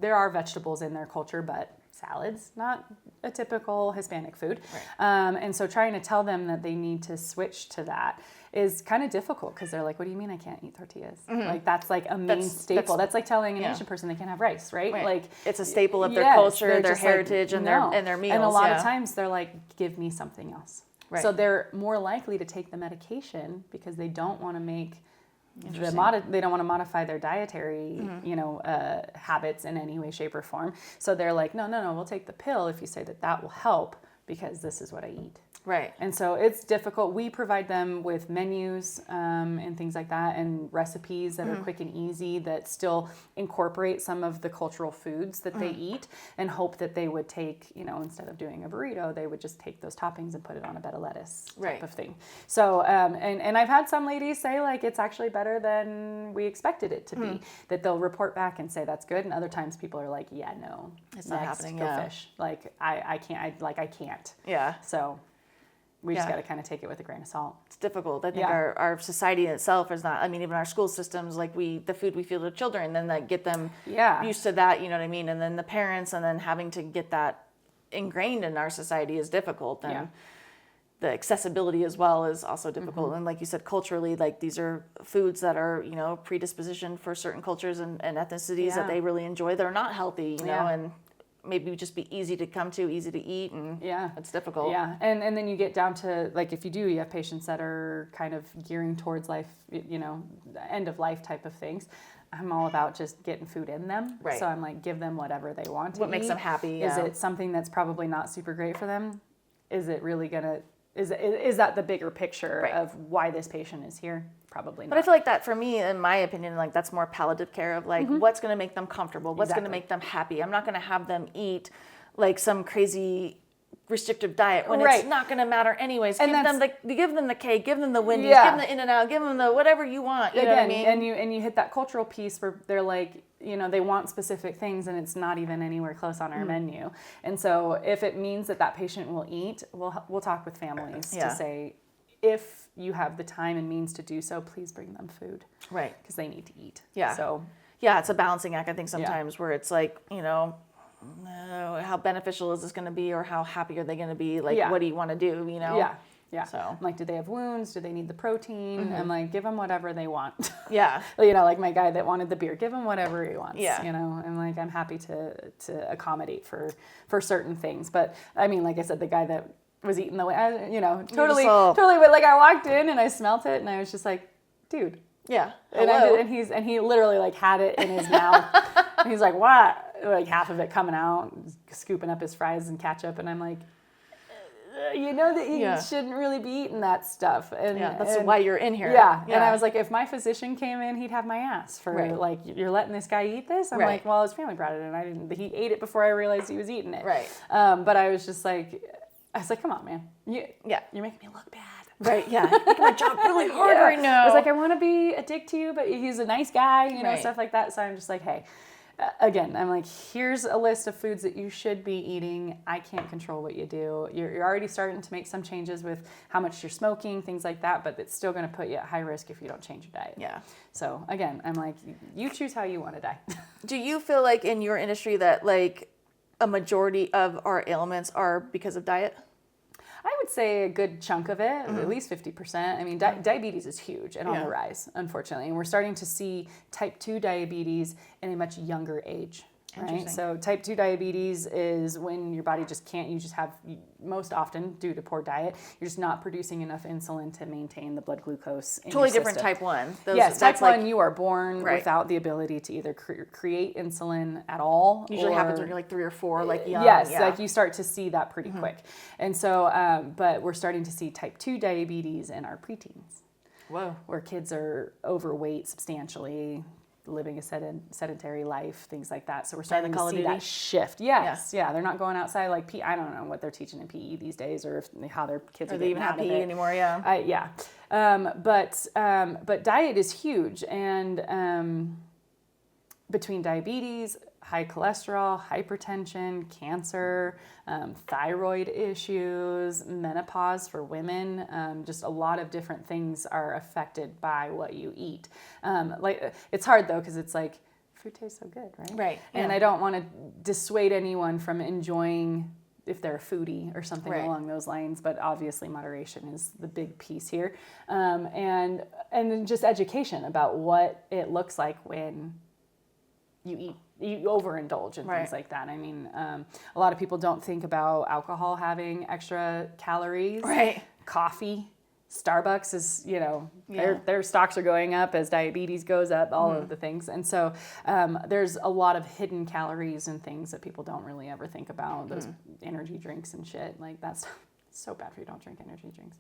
B: There are vegetables in their culture, but salads, not a typical Hispanic food. Right. And so trying to tell them that they need to switch to that is kind of difficult because they're like, what do you mean I can't eat tortillas? Like that's like a main staple. That's like telling an Asian person they can't have rice, right? Like
A: it's a staple of their culture, their heritage, like, and their meals.
B: And a lot of times they're like, give me something else. Right. So they're more likely to take the medication because they don't want to make they don't want to modify their dietary, habits in any way, shape, or form. So they're like, no, we'll take the pill if you say that will help because this is what I eat. Right. And so it's difficult. We provide them with menus and things like that, and recipes that are quick and easy that still incorporate some of the cultural foods that they eat, and hope that they would take, instead of doing a burrito, they would just take those toppings and put it on a bed of lettuce type of thing. So, and I've had some ladies say like, it's actually better than we expected it to be, that they'll report back and say that's good. And other times people are like, yeah, no,
A: it's not happening.
B: Go fish. Like I can't.
A: Yeah.
B: So we just got to kind of take it with a grain of salt.
A: It's difficult. I think our society itself is not, even our school systems, like the food we feed to children, then that get them used to that, you know what I mean? And then the parents, and then having to get that ingrained in our society is difficult. And the accessibility as well is also difficult. And like you said, culturally, like these are foods that are, predisposition for certain cultures and ethnicities that they really enjoy. They're not healthy, you know, and maybe just be easy to come to, easy to eat, and it's difficult.
B: Yeah, and then you get down to, like, if you have patients that are kind of gearing towards life, end of life type of things, I'm all about just getting food in them. Right. So I'm like, give them whatever they want to eat.
A: What makes them happy.
B: Is it something that's probably not super great for them? Is it really gonna, is that the bigger picture of why this patient is here? Probably not.
A: But I feel like that, for me, in my opinion, like that's more palliative care of like what's going to make them comfortable, what's going to make them happy. I'm not going to have them eat like some crazy restrictive diet when it's not going to matter anyways. Give them the cake, give them the Wendy's, give them the In-N-Out, give them the whatever you want. You know what I mean?
B: And you hit that cultural piece where they're like, they want specific things and it's not even anywhere close on our menu. And so if it means that patient will eat, we'll talk with families to say, if you have the time and means to do so, please bring them food. Right. Because they need to eat. Yeah. So
A: it's a balancing act, I think, sometimes where it's like, how beneficial is this going to be, or how happy are they going to be? Like, what do you want to do,
B: Yeah. Yeah. So I'm like, do they have wounds? Do they need the protein? I'm like, give them whatever they want.
A: Yeah.
B: Like my guy that wanted the beer, give him whatever he wants. Yeah. I'm like, I'm happy to accommodate for certain things. But I mean, like I said, the guy that was eating the way, totally. But like I walked in and I smelt it and I was just like, dude.
A: Yeah.
B: And he literally like had it in his mouth. And he's like, what? Like half of it coming out, scooping up his fries and ketchup. And I'm like, you know that you shouldn't really be eating that stuff. And
A: that's why you're in here.
B: Yeah. And I was like, if my physician came in, he'd have my ass for like, you're letting this guy eat this? I'm like, well, his family brought it in. He ate it before I realized he was eating it. Right. But I was like, come on, man. You're making me look bad.
A: Right, yeah. You're making my job really hard right now.
B: I was like, I want to be a dick to you, but he's a nice guy, stuff like that. So I'm just like, hey. again, I'm like, here's a list of foods that you should be eating. I can't control what you do. You're already starting to make some changes with how much you're smoking, things like that, but it's still going to put you at high risk if you don't change your diet.
A: Yeah.
B: So again, I'm like, you choose how you want to die.
A: Do you feel like in your industry that like a majority of our ailments are because of diet?
B: I would say a good chunk of it, at least 50%. I mean, diabetes is huge and on the rise, unfortunately. And we're starting to see type 2 diabetes in a much younger age. Right? So type 2 diabetes is when your body just can't, you just have, most often due to poor diet, you're just not producing enough insulin to maintain the blood glucose in
A: Totally
B: your
A: different
B: system.
A: type 1.
B: Yes, type 1, you are born without the ability to either create insulin at all.
A: Usually happens when you're like 3 or 4, like young.
B: Yes, like you start to see that pretty quick. And so, but we're starting to see type 2 diabetes in our preteens.
A: Whoa.
B: Where kids are overweight substantially, living a sedentary life, things like that. So we're starting to see that shift. Yes, yeah. They're not going outside like PE. I don't know what they're teaching in PE these days, or how their kids are
A: they even have PE anymore. Yeah.
B: But diet is huge, and between diabetes, high cholesterol, hypertension, cancer, thyroid issues, menopause for women, just a lot of different things are affected by what you eat. Like it's hard though, because it's like food tastes so good, right?
A: Right.
B: And I don't want to dissuade anyone from enjoying if they're a foodie or something along those lines, but obviously moderation is the big piece here, and then just education about what it looks like when you overindulge and things like that. I mean, a lot of people don't think about alcohol having extra calories.
A: Right.
B: Coffee, Starbucks is, their stocks are going up as diabetes goes up, all of the things. And so there's a lot of hidden calories and things that people don't really ever think about. Those energy drinks and shit, like that's so bad for you. Don't drink energy drinks.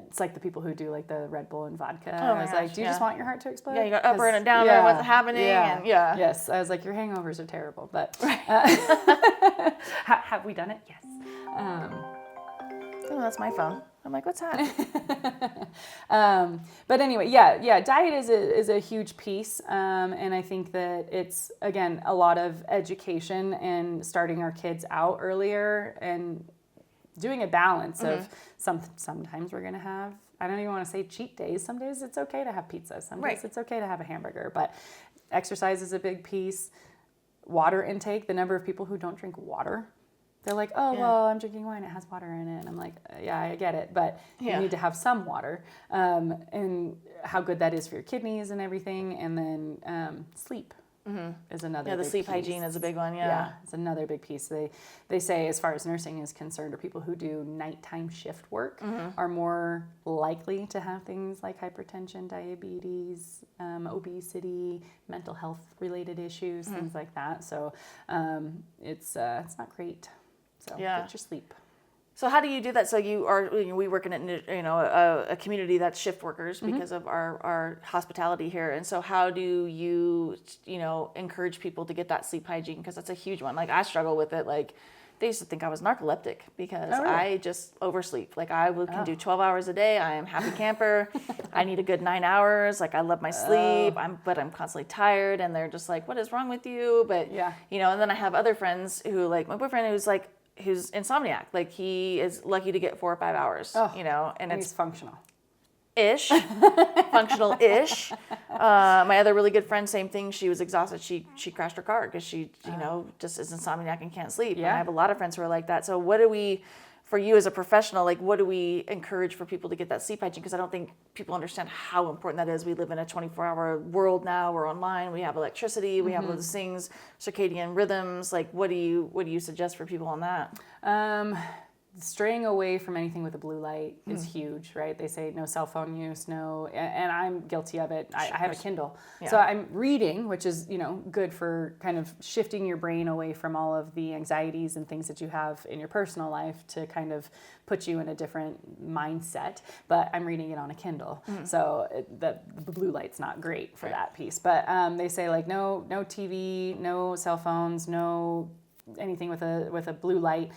B: It's like the people who do like the Red Bull and vodka. I was like, do you just want your heart to explode?
A: Yeah, you got up and down and what's happening.
B: Yeah.
A: And
B: Yes, I was like, your hangovers are terrible, but have we done it? Yes.
A: Oh, that's my phone. I'm like, what's that?
B: But anyway, diet is a huge piece, and I think that it's, again, a lot of education and starting our kids out earlier and doing a balance of sometimes we're going to have, I don't even want to say cheat days. Some days it's okay to have pizza. Some days it's okay to have a hamburger, but exercise is a big piece. Water intake, the number of people who don't drink water. They're like, well, I'm drinking wine, it has water in it. And I'm like, yeah, I get it, but you need to have some water, and how good that is for your kidneys and everything. And then sleep. Is another big
A: the sleep
B: piece.
A: Hygiene is a big one,
B: it's another big piece. They say, as far as nursing is concerned, or people who do nighttime shift work are more likely to have things like hypertension, diabetes, obesity, mental health related issues, things like that. So it's not great. So get your sleep.
A: So how do you do that? So we work in a community that's shift workers because of our hospitality here. And so how do you, encourage people to get that sleep hygiene? Because that's a huge one. Like I struggle with it. Like they used to think I was narcoleptic because I just oversleep. Like I can do 12 hours a day. I am happy camper. I need a good 9 hours. Like I love my sleep. But I'm constantly tired. And they're just like, what is wrong with you? But and then I have other friends who, like my boyfriend, who's insomniac. Like he is lucky to get 4 or 5 hours, and it's
B: functional-ish.
A: Functional-ish. My other really good friend, same thing. She was exhausted. She crashed her car because she, just is insomniac and can't sleep. Yeah. And I have a lot of friends who are like that. So what do we, for you as a professional, like what do we encourage for people to get that sleep hygiene? Because I don't think people understand how important that is. We live in a 24-hour world now. We're online. We have electricity. We have all those things, circadian rhythms. Like what do you suggest for people on that?
B: Straying away from anything with a blue light is huge, right? They say no cell phone use, and I'm guilty of it. I have a Kindle. Yeah. So I'm reading, which is, good for kind of shifting your brain away from all of the anxieties and things that you have in your personal life to kind of put you in a different mindset. But I'm reading it on a Kindle. So the blue light's not great for that piece. But they say like no TV, no cell phones, no anything with a blue light.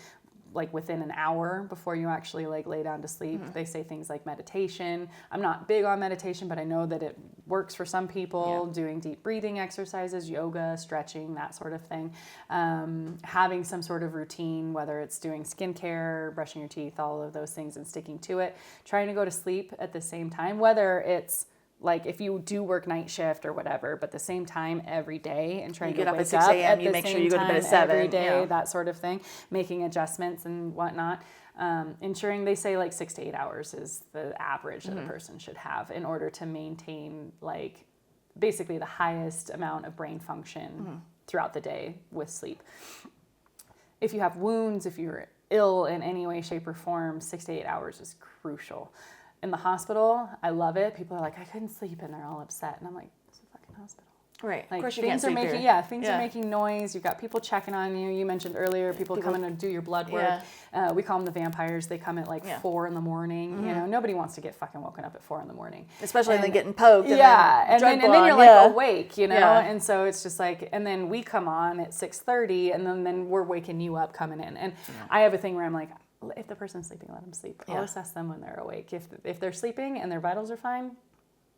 B: like within an hour before you actually like lay down to sleep. They say things like meditation. I'm not big on meditation, but I know that it works for some people. Doing deep breathing exercises, yoga, stretching, that sort of thing. Having some sort of routine, whether it's doing skincare, brushing your teeth, all of those things, and sticking to it. Trying to go to sleep at the same time, whether it's like if you do work night shift or whatever, but the same time every day, and trying to
A: get up
B: wake
A: at 6 a.m., you make sure you go to bed at 7
B: every day, that sort of thing, making adjustments and whatnot. Ensuring, they say like 6 to 8 hours is the average that a person should have in order to maintain like basically the highest amount of brain function throughout the day with sleep. If you have wounds, if you're ill in any way, shape, or form, 6 to 8 hours is crucial. In the hospital, I love it. People are like, I couldn't sleep, and they're all upset. And I'm like, it's a fucking hospital.
A: Right.
B: Like,
A: of course you
B: things
A: can't
B: are
A: sleep
B: making
A: there.
B: things are making noise. You've got people checking on you. You mentioned earlier people coming to do your blood work. We call them the vampires. They come at like 4 in the morning. You know, nobody wants to get fucking woken up at 4 in the morning.
A: Especially when they're getting poked. And
B: then you're like awake, you know. And so it's just like, and then we come on at 6:30, and then we're waking you up coming in. And I have a thing where I'm like, if the person's sleeping, let them sleep. I'll assess them when they're awake. If they're sleeping and their vitals are fine,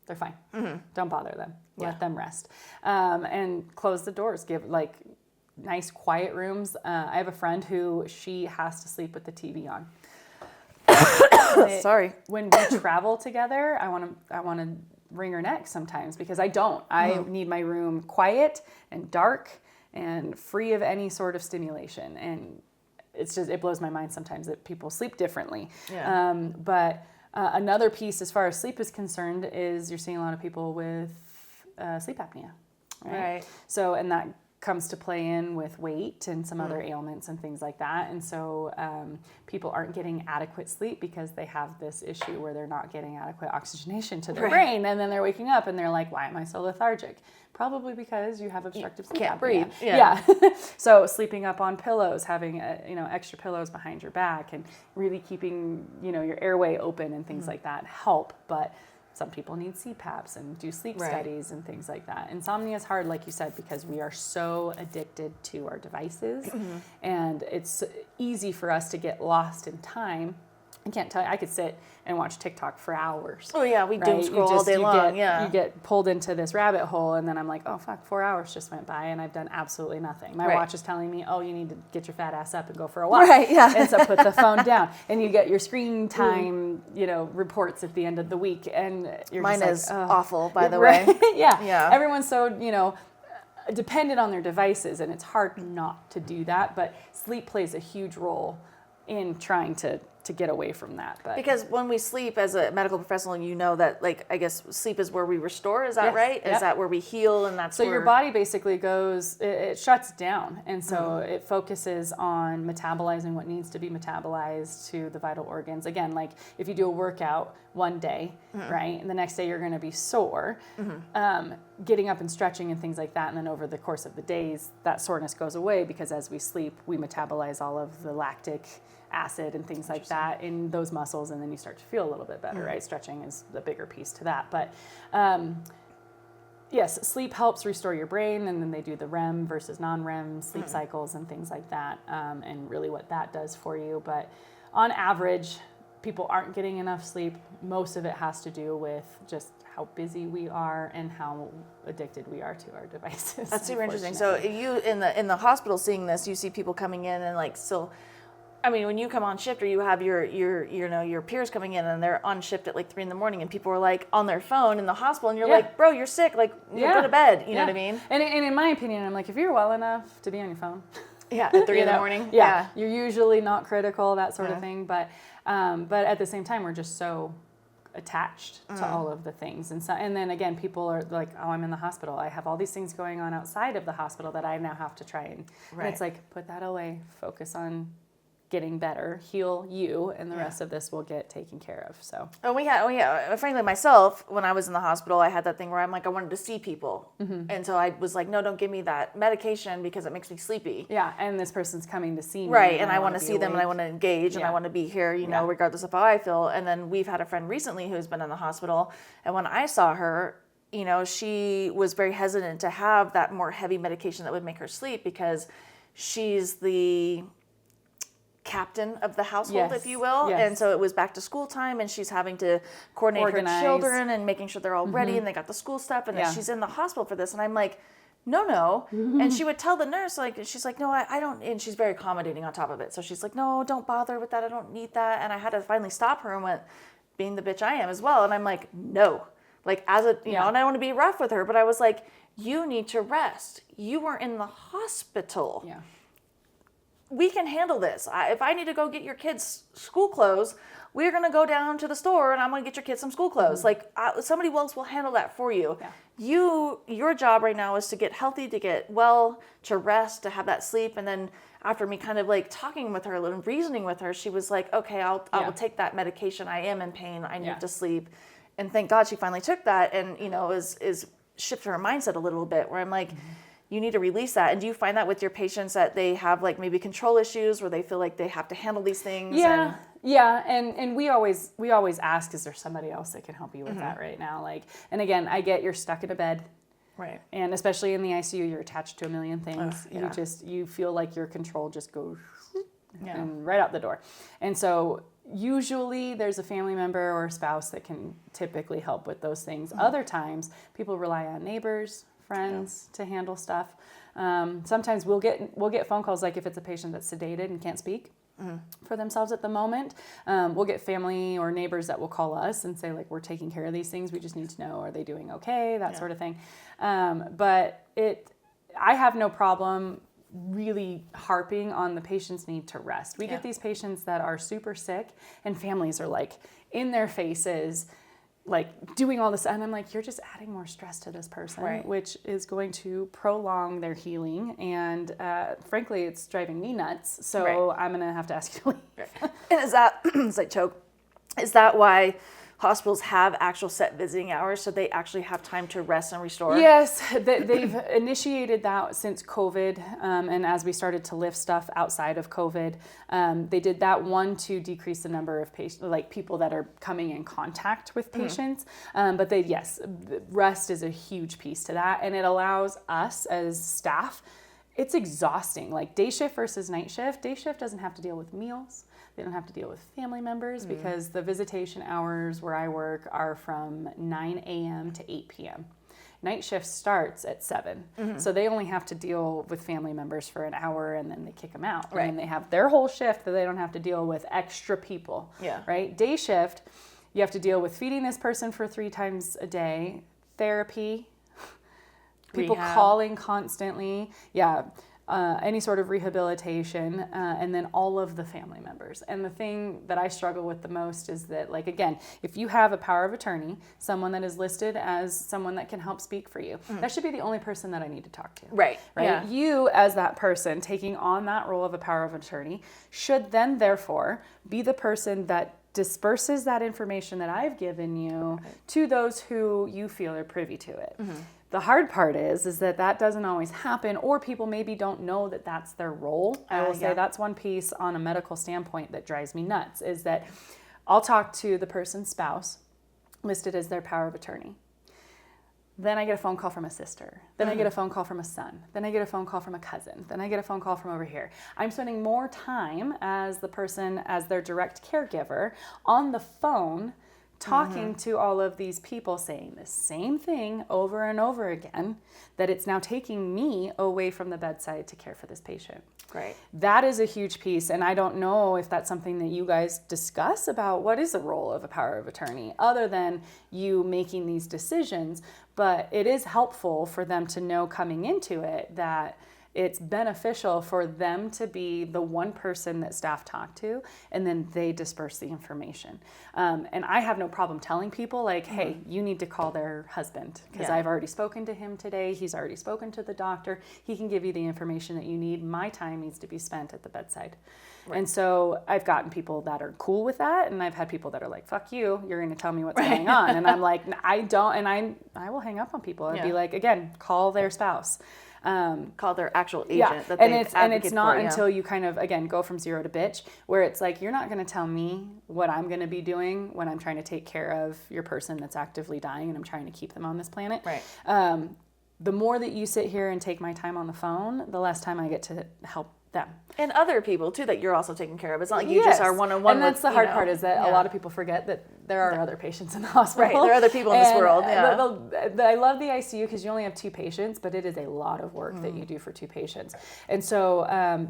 B: they're fine. Don't bother them. Let them rest. And close the doors. Give like nice quiet rooms. I have a friend who she has to sleep with the TV on.
A: Sorry.
B: When we travel together, I want to wring her neck sometimes because I don't. I need my room quiet and dark and free of any sort of stimulation. And it's just, it blows my mind sometimes that people sleep differently. But another piece as far as sleep is concerned is you're seeing a lot of people with sleep apnea, right? So, and that comes to play in with weight and some other ailments and things like that. And so people aren't getting adequate sleep because they have this issue where they're not getting adequate oxygenation to their brain. And then they're waking up and they're like, why am I so lethargic? Probably because you have obstructive sleep
A: can't
B: apnea.
A: breathe.
B: So sleeping up on pillows, having extra pillows behind your back, and really keeping your airway open and things like that help. But some people need CPAPs and do sleep studies and things like that. Insomnia is hard, like you said, because we are so addicted to our devices, and it's easy for us to get lost in time. I can't tell you, I could sit and watch TikTok for hours.
A: Oh yeah, we doom scroll all day long.
B: You get pulled into this rabbit hole, and then I'm like, oh fuck, 4 hours just went by and I've done absolutely nothing. My watch is telling me, oh, you need to get your fat ass up and go for a walk. And so put the phone down, and you get your screen time, reports at the end of the week, and you're
A: mine
B: just
A: is awful, by the way.
B: Everyone's so dependent on their devices, and it's hard not to do that. But sleep plays a huge role in trying to get away from that. But
A: because when we sleep as a medical professional, that, like, I guess sleep is where we restore. Is that right? Is that where we heal? And that's
B: so your body basically goes, it shuts down. And so it focuses on metabolizing what needs to be metabolized to the vital organs. Again, like if you do a workout one day, right? And the next day you're going to be sore, getting up and stretching and things like that. And then over the course of the days, that soreness goes away because as we sleep, we metabolize all of the lactic acid and things like that in those muscles, and then you start to feel a little bit better, right? Stretching is the bigger piece to that. But yes, sleep helps restore your brain, and then they do the REM versus non-REM sleep cycles and things like that, and really what that does for you. But on average, people aren't getting enough sleep. Most of it has to do with just how busy we are and how addicted we are to our devices.
A: That's super interesting. So you in the hospital seeing this, you see people coming in and like still. I mean, when you come on shift or you have your peers coming in and they're on shift at like 3 a.m. and people are like on their phone in the hospital and you're like, bro, you're sick. Like, go to bed. You know what I mean?
B: And in my opinion, I'm like, if you're well enough to be on your phone.
A: At 3 a.m.
B: You're usually not critical, that sort of thing. But at the same time, we're just so attached to all of the things. And then again, people are like, oh, I'm in the hospital. I have all these things going on outside of the hospital that I now have to try and it's like, put that away, focus on getting better, heal you, and the rest of this will get taken care of. So.
A: Frankly, myself, when I was in the hospital, I had that thing where I'm like, I wanted to see people. And so I was like, no, don't give me that medication because it makes me sleepy.
B: Yeah, and this person's coming to see me.
A: Right, and I want to see them and I want to engage and I want to be here, regardless of how I feel. And then we've had a friend recently who's been in the hospital, and when I saw her, she was very hesitant to have that more heavy medication that would make her sleep because she's the captain of the household, if you will.
B: Yes.
A: And so it was back to school time, and she's having to coordinate
B: Organize.
A: her children and making sure they're all ready, and they got the school stuff, and then she's in the hospital for this. And I'm like, no. And she would tell the nurse, like, she's like, no, I don't, and she's very accommodating on top of it. So she's like, no, don't bother with that. I don't need that. And I had to finally stop her and went, being the bitch I am as well. And I'm like, no, like as a, you know, and I don't want to be rough with her, but I was like, you need to rest. You were in the hospital.
B: Yeah.
A: We can handle this. If I need to go get your kids school clothes, we're going to go down to the store and I'm going to get your kids some school clothes. Like somebody else will handle that for you. Yeah. Your job right now is to get healthy, to get well, to rest, to have that sleep. And then after me kind of like talking with her a little, reasoning with her, she was like, okay, I will take that medication. I am in pain. I need to sleep. And thank God she finally took that and, you know, is shifted her mindset a little bit where I'm like, you need to release that. And do you find that with your patients that they have like maybe control issues where they feel like they have to handle these things?
B: Yeah. And we always ask, is there somebody else that can help you with that right now? Like, and again, I get you're stuck in a bed.
A: Right.
B: And especially in the ICU, you're attached to a million things. You feel like your control just goes and right out the door. And so usually there's a family member or a spouse that can typically help with those things. Other times people rely on neighbors, friends to handle stuff. Sometimes we'll get phone calls, like if it's a patient that's sedated and can't speak for themselves at the moment. We'll get family or neighbors that will call us and say, like, we're taking care of these things. We just need to know, are they doing okay? That sort of thing. But I have no problem really harping on the patient's need to rest. We get these patients that are super sick and families are like in their faces, like doing all this, and I'm like, you're just adding more stress to this person, which is going to prolong their healing, and frankly, it's driving me nuts. So I'm gonna have to ask you to leave.
A: And is that, it's like choke, is that why hospitals have actual set visiting hours so they actually have time to rest and restore?
B: Yes, they've initiated that since COVID, and as we started to lift stuff outside of COVID, they did that to decrease the number of patients, like people that are coming in contact with patients. But rest is a huge piece to that, and it allows us as staff. It's exhausting, like day shift versus night shift. Day shift doesn't have to deal with meals. They don't have to deal with family members because the visitation hours where I work are from 9 a.m. to 8 p.m. Night shift starts at 7. So they only have to deal with family members for an hour and then they kick them out. And then they have their whole shift that they don't have to deal with extra people. Right? Day shift, you have to deal with feeding this person for 3 times a day, therapy, people calling constantly. Any sort of rehabilitation, and then all of the family members. And the thing that I struggle with the most is that, like, again, if you have a power of attorney, someone that is listed as someone that can help speak for you, that should be the only person that I need to talk to. Right? Yeah. You, as that person taking on that role of a power of attorney, should then therefore be the person that disperses that information that I've given you to those who you feel are privy to it. The hard part is that doesn't always happen, or people maybe don't know that that's their role. I will say that's one piece on a medical standpoint that drives me nuts, is that I'll talk to the person's spouse listed as their power of attorney. Then I get a phone call from a sister. Then I get a phone call from a son. Then I get a phone call from a cousin. Then I get a phone call from over here. I'm spending more time as the person, as their direct caregiver, on the phone talking to all of these people saying the same thing over and over again, that it's now taking me away from the bedside to care for this patient. Right. That is a huge piece, and I don't know if that's something that you guys discuss about what is the role of a power of attorney, other than you making these decisions, but it is helpful for them to know coming into it that it's beneficial for them to be the one person that staff talk to, and then they disperse the information. And I have no problem telling people, like, hey, you need to call their husband, because I've already spoken to him today. He's already spoken to the doctor. He can give you the information that you need. My time needs to be spent at the bedside. Right. And so I've gotten people that are cool with that, and I've had people that are like, fuck you, you're going to tell me what's going on. And I'm like, I don't, and I will hang up on people. I'd be like, again, call their spouse.
A: Call their actual agent. That
B: and it's not until you kind of, again, go from zero to bitch, where it's like, you're not going to tell me what I'm going to be doing when I'm trying to take care of your person that's actively dying and I'm trying to keep them on this planet. Right. The more that you sit here and take my time on the phone, the less time I get to help them.
A: And other people too that you're also taking care of. It's not like you just are one-on-one.
B: And that's the hard part, is that a lot of people forget that there are other patients in the hospital.
A: Right, there are other people in this world.
B: I love the ICU because you only have 2 patients, but it is a lot of work that you do for 2 patients. And so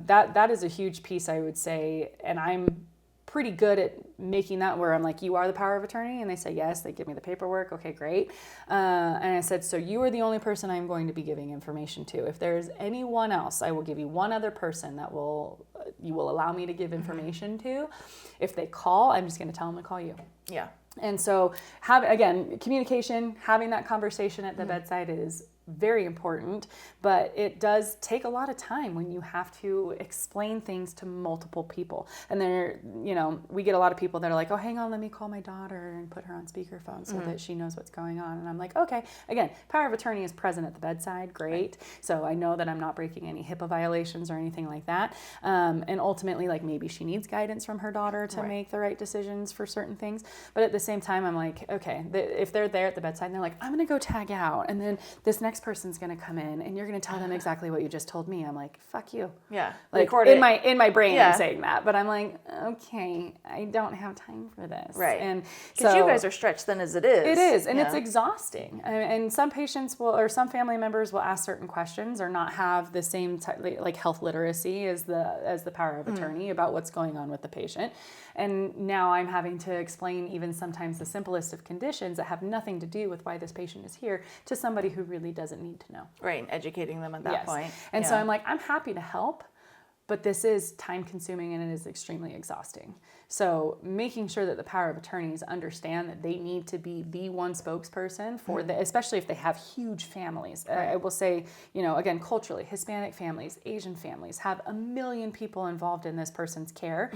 B: that is a huge piece, I would say, and I'm pretty good at making that where I'm like, you are the power of attorney, and they say yes. They give me the paperwork. Okay, great. And I said, so you are the only person I'm going to be giving information to. If there's anyone else, I will give you one other person that you will allow me to give information to. If they call, I'm just going to tell them to call you.
A: Yeah.
B: And so communication, having that conversation at the bedside is very important, but it does take a lot of time when you have to explain things to multiple people. And then, we get a lot of people that are like, oh, hang on, let me call my daughter and put her on speakerphone so that she knows what's going on. And I'm like, okay, again, power of attorney is present at the bedside. Great. So I know that I'm not breaking any HIPAA violations or anything like that. And ultimately, like, maybe she needs guidance from her daughter to make the right decisions for certain things. But at the same time, I'm like, okay, if they're there at the bedside and they're like, I'm going to go tag out, and then this next person's going to come in and you're going to tell them exactly what you just told me. I'm like, fuck you.
A: Yeah.
B: Like, in my brain, I'm saying that, but I'm like, okay, I don't have time for this.
A: Right.
B: And
A: because
B: so
A: you guys are stretched thin as it is.
B: It is, and it's exhausting. And some patients some family members will ask certain questions or not have the same like health literacy as the power of attorney about what's going on with the patient. And now I'm having to explain even sometimes the simplest of conditions that have nothing to do with why this patient is here to somebody who really doesn't need to know.
A: Right, and educating them at that point.
B: And so I'm like, I'm happy to help, but this is time consuming and it is extremely exhausting. So making sure that the power of attorneys understand that they need to be the one spokesperson for especially if they have huge families. I will say, again, culturally, Hispanic families, Asian families have 1 million people involved in this person's care,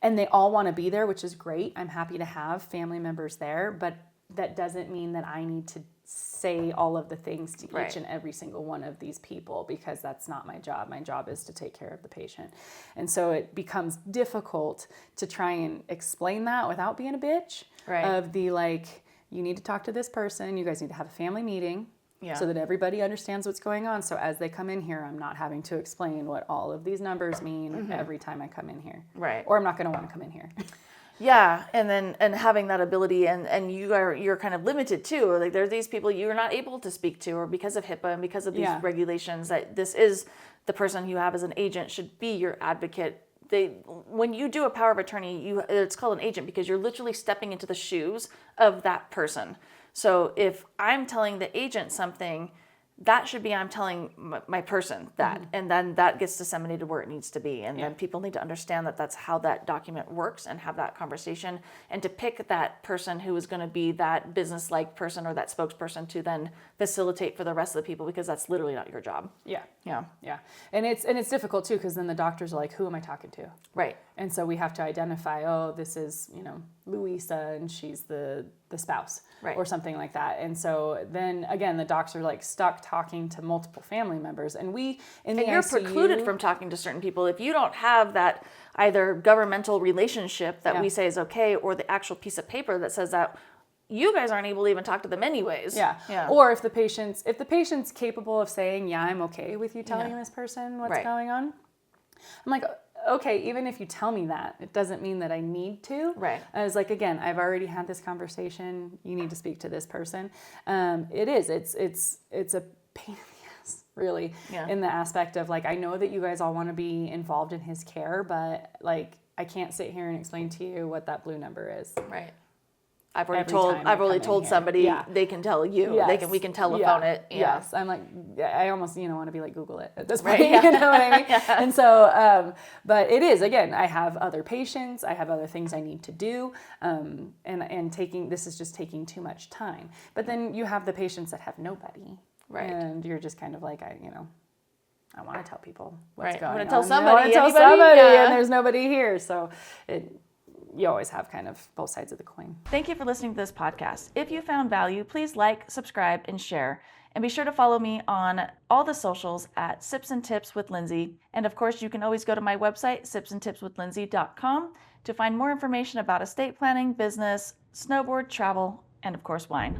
B: and they all want to be there, which is great. I'm happy to have family members there, but that doesn't mean that I need to say all of the things to each and every single one of these people, because that's not my job. My job is to take care of the patient. And so it becomes difficult to try and explain that without being a bitch of the, like, you need to talk to this person. You guys need to have a family meeting so that everybody understands what's going on. So as they come in here, I'm not having to explain what all of these numbers mean every time I come in here. Right. Or I'm not going to want to come in here.
A: Yeah, and having that ability, and you're kind of limited too. Like, there's these people you're not able to speak to, or because of HIPAA and because of these regulations, that this is the person you have as an agent should be your advocate. When you do a power of attorney, it's called an agent because you're literally stepping into the shoes of that person. So if I'm telling the agent something, that should be I'm telling my person that, and then that gets disseminated where it needs to be. And then people need to understand that that's how that document works and have that conversation, and to pick that person who is going to be that business-like person or that spokesperson to then facilitate for the rest of the people, because that's literally not your job. Yeah.
B: And it's difficult too, because then the doctors are like, who am I talking to? Right. And so we have to identify, this is, Louisa, and she's the spouse, or something like that. And so then again, the docs are like stuck talking to multiple family members, and you're
A: ICU, precluded from talking to certain people if you don't have that either governmental relationship that we say is okay, or the actual piece of paper that says that. You guys aren't able to even talk to them anyways.
B: Yeah. Or if the patient's capable of saying, I'm okay with you telling this person what's going on. I'm like, okay, even if you tell me that, it doesn't mean that I need to. Right. I was like, again, I've already had this conversation. You need to speak to this person. It's a pain in the ass, really, in the aspect of, like, I know that you guys all want to be involved in his care, but, like, I can't sit here and explain to you what that blue number is. Right.
A: I've already told somebody they can tell you. Yes. We can telephone it. Yeah.
B: Yes. I'm like, I almost want to be like, Google it at this point. You know what I mean? And so, but it is, again, I have other patients, I have other things I need to do, and this is just taking too much time. But then you have the patients that have nobody, and you're just kind of like, I want to tell people what's going on. I want to tell somebody, and there's nobody here. So you always have kind of both sides of the coin.
A: Thank you for listening to this podcast. If you found value, please like, subscribe, and share. And be sure to follow me on all the socials at Sips and Tips with Lindsay. And of course, you can always go to my website, sipsandtipswithlindsay.com, to find more information about estate planning, business, snowboard, travel, and of course, wine.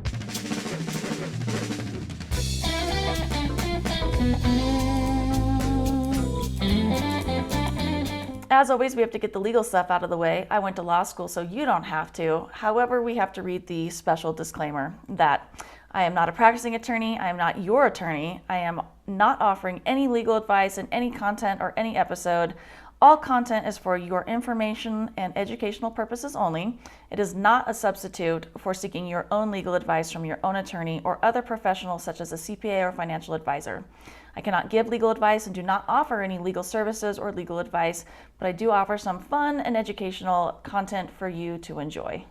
A: as always, we have to get the legal stuff out of the way. I went to law school, so you don't have to. However, we have to read the special disclaimer that I am not a practicing attorney. I am not your attorney. I am not offering any legal advice in any content or any episode. All content is for your information and educational purposes only. It is not a substitute for seeking your own legal advice from your own attorney or other professionals such as a CPA or financial advisor. I cannot give legal advice and do not offer any legal services or legal advice, but I do offer some fun and educational content for you to enjoy.